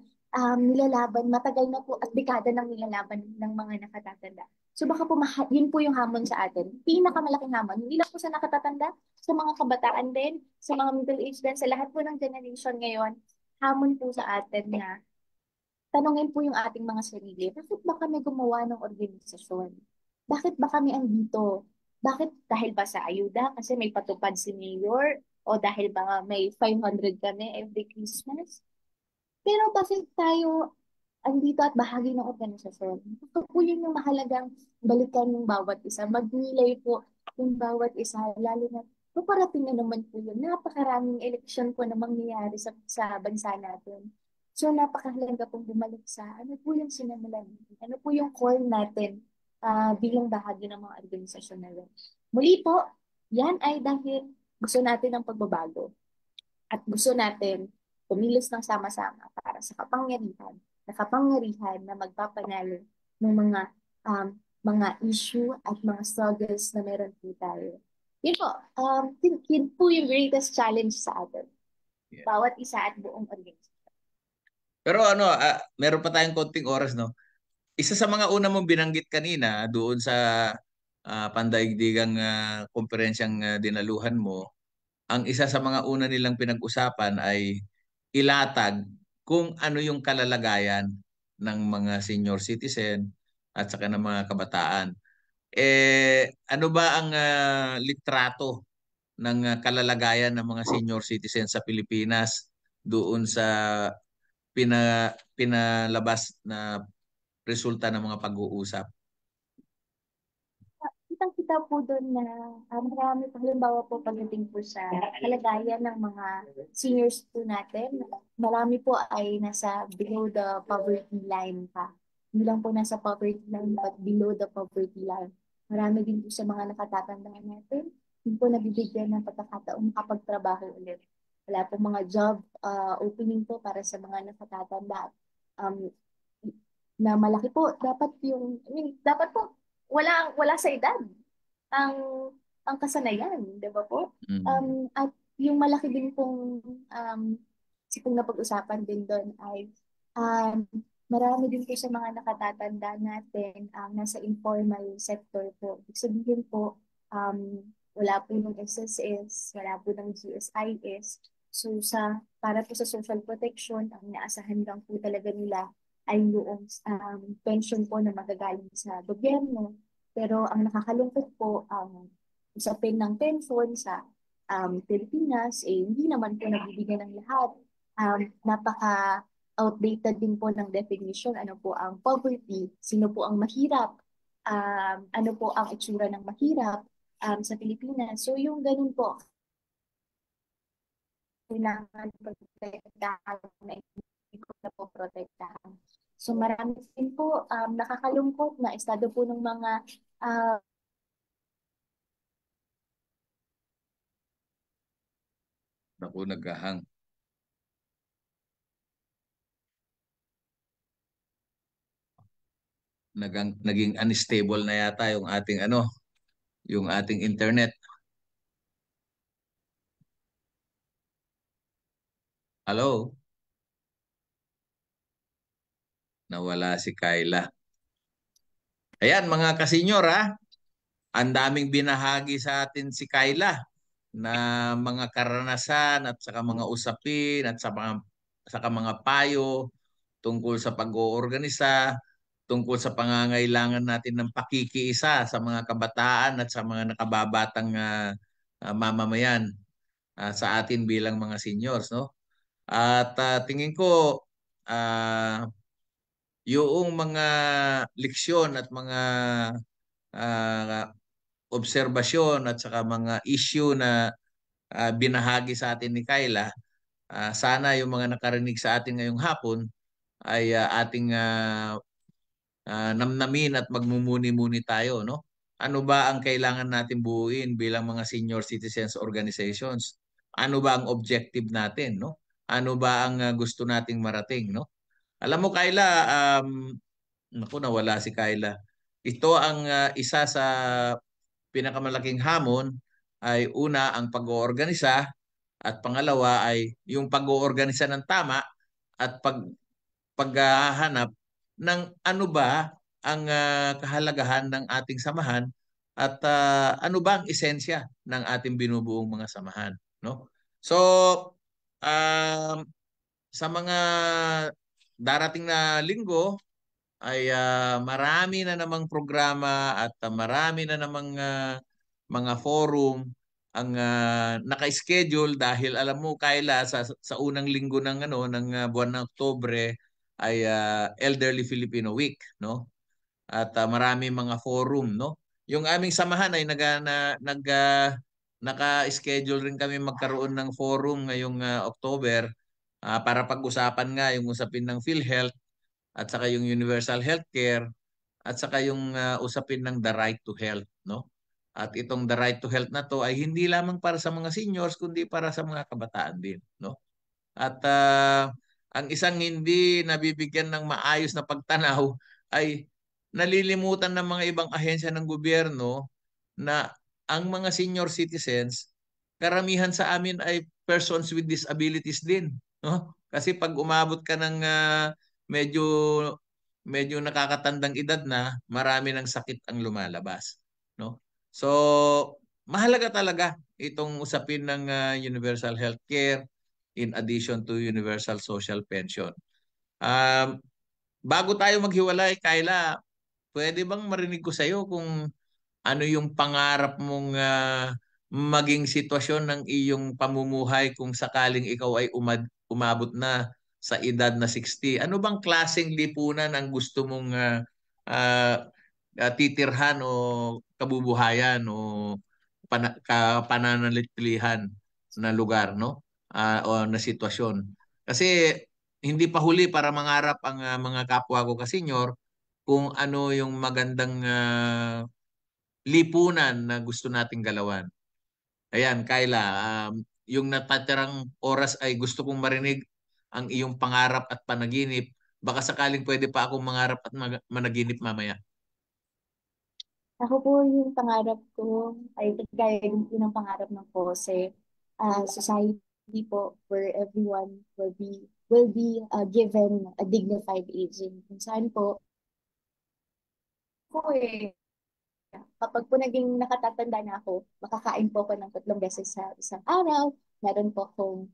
nilalaban, matagal na po at dekada ng nilalaban ng mga nakatatanda. So baka po yun po yung hamon sa atin. Pinakamalaking hamon. Hindi lang po sa nakatatanda, sa mga kabataan din, sa mga middle age din, sa lahat po ng generation ngayon, hamon po sa atin na tanungin po yung ating mga sarili, bakit ba kami gumawa ng organisasyon? Bakit ba kami andito? Bakit dahil ba sa ayuda? Kasi may patupad si Mayor? O dahil ba may 500 kami every Christmas? Pero bakit tayo andito at bahagi ng organisasyon? Ito po yun yung mahalagang balikan ng bawat isa. Magnilay po yung bawat isa, lalo na paparating na naman po yun. Napakaraming eleksyon po na mangyayari sa bansa natin. So napakahalaga pong bumalik sa ano po yung sinimulan natin, ano po yung core natin bilang bahagi ng mga organisasyon na yun. Muli po, yan ay dahil gusto natin ng pagbabago at gusto natin kumilos ng sama-sama para sa kapangyarihan na magpapanalo ng mga issue at mga struggles na meron po tayo. Yun po, yun po yung greatest challenge sa atin. Yeah. Bawat isa at buong organisasyon. Pero meron pa tayong konting oras, no? Isa sa mga una mong binanggit kanina doon sa pandaigdigang komperensyang dinaluhan mo, ang isa sa mga una nilang pinag-usapan ay ilatag kung ano yung kalalagayan ng mga senior citizen at saka ng mga kabataan. Ano ba ang litrato ng kalalagayan ng mga senior citizen sa Pilipinas doon sa pinalabas na resulta ng mga pag-uusap? Kitang-kita po doon na marami po, halimbawa po pagdating po sa kalagayan ng mga seniors po natin, marami po ay nasa below the poverty line pa. Hindi lang po nasa poverty line but below the poverty line. Marami din po sa mga nakatatanda natin, hindi po nabibigyan ng pagkakataong makapagtrabaho ulit. wala pong mga job opening po para sa mga nakatatanda. Um, na malaki po, dapat yung, I mean, dapat po, wala sa edad ang ang kasanayan, di ba po? Mm. At yung malaki din pong kasi kung napag-usapan din doon ay um, marami din po sa mga nakatatanda natin nasa informal sector po. Ibig sabihin po, wala po ng SSS, wala po ng GSIS. So para po sa social protection, ang inaasahan lang po talaga nila ay yung pension po na magagaling sa gobyerno. Pero ang nakakalungkot po, ang usapin ng pension sa Pilipinas, hindi naman po nabibigyan ng lahat. Napaka-outdated din po ng definition. Ano po ang poverty? Sino po ang mahirap? Ano po ang itsura ng mahirap sa Pilipinas? So yung ganun po, kailangan protektahan na hindi ko na po protektahan. So marami din po nakakalungkot na estado po ng mga uh, Naku, naghahang. Naging unstable na yata yung ating yung ating internet. Hello? Nawala si Kyla. Ayan mga kasenyor ha. Ang daming binahagi sa atin si Kyla na mga karanasan at saka mga usapin at saka mga payo tungkol sa pag-oorganisa, tungkol sa pangangailangan natin ng pakikiisa sa mga kabataan at sa mga nakababatang mamamayan sa atin bilang mga seniors, no? At tingin ko uh, yung mga leksyon at mga uh, obserbasyon at saka mga issue na binahagi sa atin ni Kyla, sana yung mga nakarinig sa atin ngayong hapon ay ating namnamin at magmumuni-muni tayo, no? Ano ba ang kailangan natin buuin bilang mga senior citizens organizations? Ano ba ang objective natin, no? Ano ba ang gusto nating marating, no? Alam mo, Kyla, naku, nawala si Kyla. Ito ang isa sa pinakamalaking hamon ay una ang pag-oorganisa at pangalawa ay yung pag-oorganisa ng tama at paghahanap ng ano ba ang kahalagahan ng ating samahan at ano ba ang esensya ng ating binubuong mga samahan, no? So um, sa mga darating na linggo ay marami na namang programa at marami na namang mga forum ang naka-schedule dahil alam mo Kayla sa unang linggo ng buwan ng Oktubre ay Elderly Filipino Week, no? At marami mga forum, no? Yung aming samahan ay naka-schedule rin kami magkaroon ng forum ngayong October para pag-usapan nga yung usapin ng PhilHealth at saka yung universal healthcare at saka yung usapin ng the right to health, no? At itong the right to health na to ay hindi lamang para sa mga seniors kundi para sa mga kabataan din, no? At ang isang hindi nabibigyan ng maayos na pagtanaw ay nalilimutan ng mga ibang ahensya ng gobyerno na ang mga senior citizens, karamihan sa amin ay persons with disabilities din, no? Kasi pag umabot ka ng medyo medyo nakakatandang edad na, marami ng sakit ang lumalabas, no? So, mahalaga talaga itong usapin ng universal healthcare in addition to universal social pension. Um, Bago tayo maghiwalay, Kyla, pwede bang marinig ko sa iyo kung ano yung pangarap mong maging sitwasyon ng iyong pamumuhay kung sakaling ikaw ay umabot na sa edad na 60? Ano bang klaseng lipunan ang gusto mong ah, titirhan o kabubuhayan o pananalitilihan na lugar, no? O na sitwasyon. Kasi hindi pa huli para mangarap ang mga kapwa ko kasenyor kung ano yung magandang lipunan na gusto nating galawan. Ayan, Kyla, yung natatirang oras ay gusto kong marinig ang iyong pangarap at panaginip. Baka sakaling pwede pa akong mangarap at managinip mamaya. Ako po yung pangarap ko ay kagaya din po ng pangarap ng POSE, society po where everyone given a dignified aging. Kung saan po kapag po naging nakatatanda na ako, makakain po ako ng 3 beses sa isang araw. Meron po akong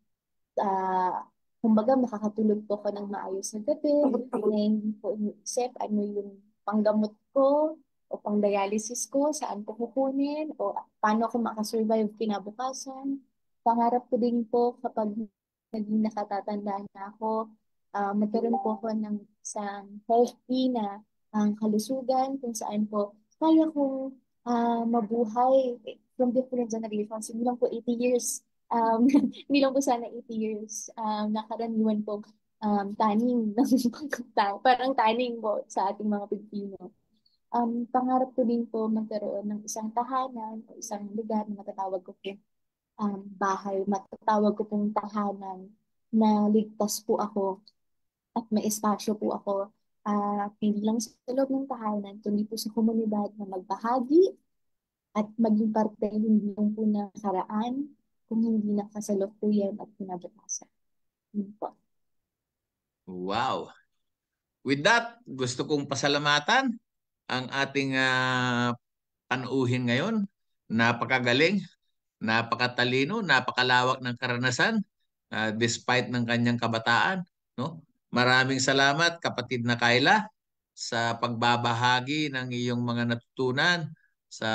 kumbaga makakatulog po ako ng maayos sa gabi, na hindi po iniisip ano yung panggamot ko o pang-dialysis ko, saan ko kukunin, o paano ako makasurvive kinabukasan. Pangarap ko din po kapag naging nakatatanda na ako, magkaroon po ako ng isang healthy na ang kalusugan kung saan po kaya kong mabuhay from different generations. Hindi lang po 80 years. Hindi lang po sana 80 years. Nakaraniwan po taning ng parang taning po sa ating mga Pilipino. Pangarap ko din po magkaroon ng isang tahanan o isang lugar na matatawag ko po bahay, matatawag ko pong tahanan na ligtas po ako at may espasyo po ako. Hindi lang sa loob ng tahanan, kundi po sa komunidad na magbahagi at maging parte hindi lang po na nakaraan, kung hindi na kasalukuyan at kinabukasan. Yun po. Wow! With that, gusto kong pasalamatan ang ating panuuhin ngayon. Napakagaling, napakatalino, napakalawak ng karanasan despite ng kanyang kabataan, no? Maraming salamat kapatid na Kayla sa pagbabahagi ng iyong mga natutunan sa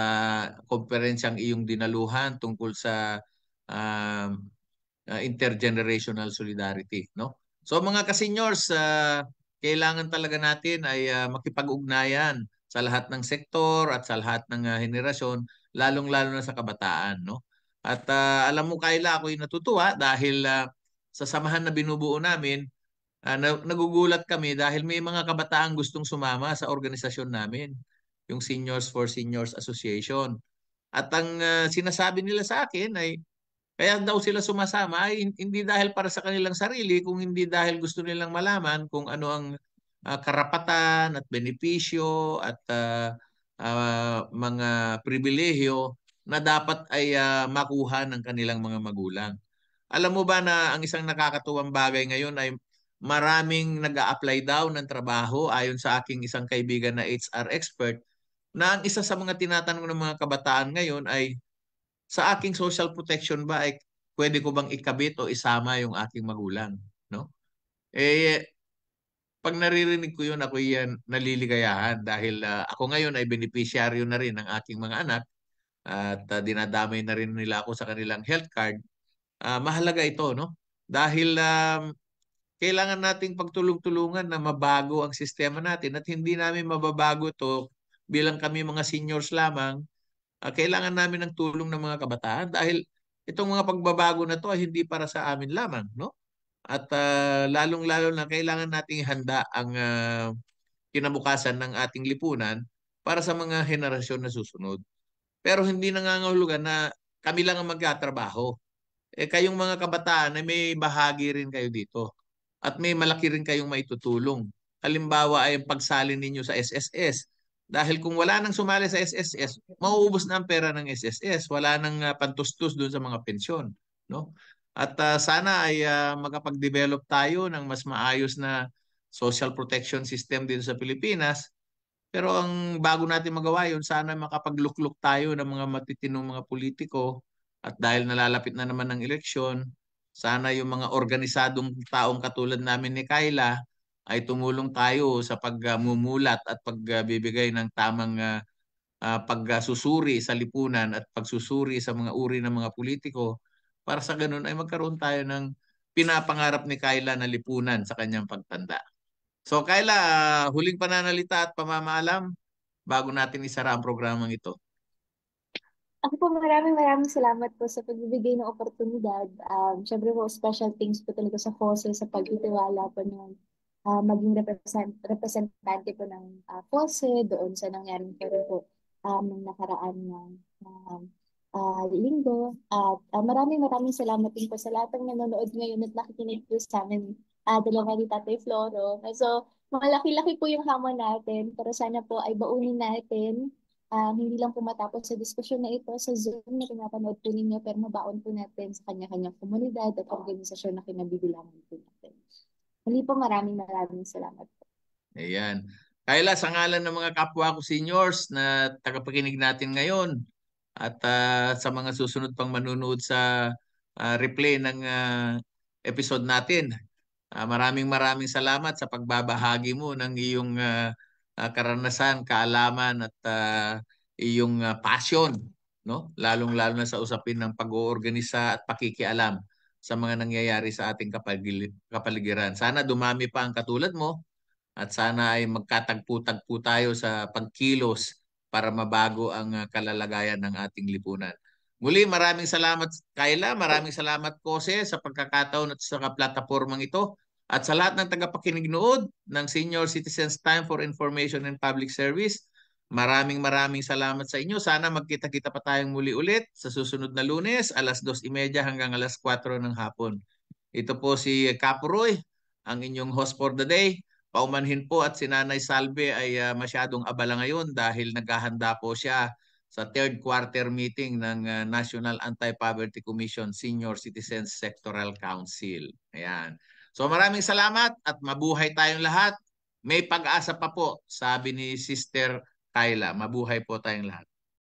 konferensyang iyong dinaluhan tungkol sa um, intergenerational solidarity, no? So mga ka-seniors, kailangan talaga natin ay makipag-ugnayan sa lahat ng sektor at sa lahat ng henerasyon, lalong-lalo na sa kabataan, no? At alam mo Kayla, ako'y natutuwa dahil sa samahan na binubuo namin, nagugulat kami dahil may mga kabataang gustong sumama sa organisasyon namin, yung Seniors for Seniors Association. At ang sinasabi nila sa akin ay kaya daw sila sumasama ay hindi dahil para sa kanilang sarili, kung hindi dahil gusto nilang malaman kung ano ang karapatan at benepisyo at mga pribilehyo na dapat ay makuha ng kanilang mga magulang. Alam mo ba na ang isang nakakatuwang bagay ngayon ay maraming nag-a-apply daw ng trabaho ayon sa aking isang kaibigan na HR expert, na ang isa sa mga tinatanong ng mga kabataan ngayon ay sa aking social protection ba ay pwede ko bang ikabit o isama yung aking magulang, no? Eh pag naririnig ko yun, ako yan naliligayahan dahil ako ngayon ay beneficiaryo na rin ng aking mga anak at dinadamay na rin nila ako sa kanilang health card. Mahalaga ito, no? Dahil kailangan nating pagtulong-tulungan na mabago ang sistema natin at hindi namin mababago to bilang kami mga seniors lamang. Kailangan namin ng tulong ng mga kabataan dahil itong mga pagbabago na to ay hindi para sa amin lamang, no? At lalong-lalo na kailangan nating handa ang kinabukasan ng ating lipunan para sa mga henerasyon na susunod. Pero hindi nangangahulugan na kami lang ang magtatrabaho. Kayong mga kabataan ay may bahagi rin kayo dito. At may malaki rin kayong maitutulong. Halimbawa ay ang pagsali ninyo sa SSS. Dahil kung wala nang sumali sa SSS, mauubos na ang pera ng SSS. Wala nang pantustus doon sa mga pensyon, no? At sana ay makapag-develop tayo ng mas maayos na social protection system dito sa Pilipinas. Pero ang bago natin magawa yun, sana makapaglukluk tayo ng mga matitinong mga politiko at dahil nalalapit na naman ng eleksyon, sana yung mga organisadong taong katulad namin ni Kayla ay tumulong tayo sa pagmumulat at pagbibigay ng tamang pagsusuri sa lipunan at pagsusuri sa mga uri ng mga politiko para sa ganun ay magkaroon tayo ng pinapangarap ni Kayla na lipunan sa kanyang pagtanda. So Kayla, huling pananalita at pamamaalam bago natin isara ang programang ito. Ako po maraming salamat po sa pagbibigay ng oportunidad. Syempre po, special thanks po talaga sa FOSE sa pagtitiwala po ng maging representante po ng FOSE doon sa nangyaring pero po ng nakaraan ng linggo. At maraming maraming salamat din po sa lahat ng nanonood ngayon at nakikinig po sa amin, dalawa ni Tatay Floro. So, malaki-laki po yung hamon natin, pero sana po ay baunin natin. Hindi lang po matapos sa diskusyon na ito sa Zoom na pinapanood po ninyo, pero mabaon po natin sa kanya-kanyang komunidad at organisasyon na kinabibilangan po natin. Muli po maraming maraming salamat po. Ayan. Kayla, sa ngalan ng mga kapwa ko seniors na tagapakinig natin ngayon at sa mga susunod pang manunood sa replay ng episode natin, maraming maraming salamat sa pagbabahagi mo ng iyong karanasan, kaalaman at iyong passion, no? Lalong-lalo na sa usapin ng pag-oorganisa at pakikialam sa mga nangyayari sa ating kapaligiran. Sana dumami pa ang katulad mo at sana ay magkatagpo-tagpo tayo sa pagkilos para mabago ang kalalagayan ng ating lipunan. Muli, maraming salamat Kayla, maraming salamat Kose sa pagkakataon at sa platapormang ito. At sa lahat ng tagapakinig nood ng Senior Citizens Time for Information and Public Service, maraming maraming salamat sa inyo. Sana magkita-kita pa tayong muli ulit sa susunod na Lunes, alas 2:30 hanggang alas 4 ng hapon. Ito po si Kapuroy, ang inyong host for the day. Paumanhin po at si Nanay Salve ay masyadong abala ngayon dahil naghahanda po siya sa third quarter meeting ng National Anti-Poverty Commission Senior Citizens Sectoral Council. Ayan. So maraming salamat at mabuhay tayong lahat. May pag-asa pa po, sabi ni Sister Kyla. Mabuhay po tayong lahat.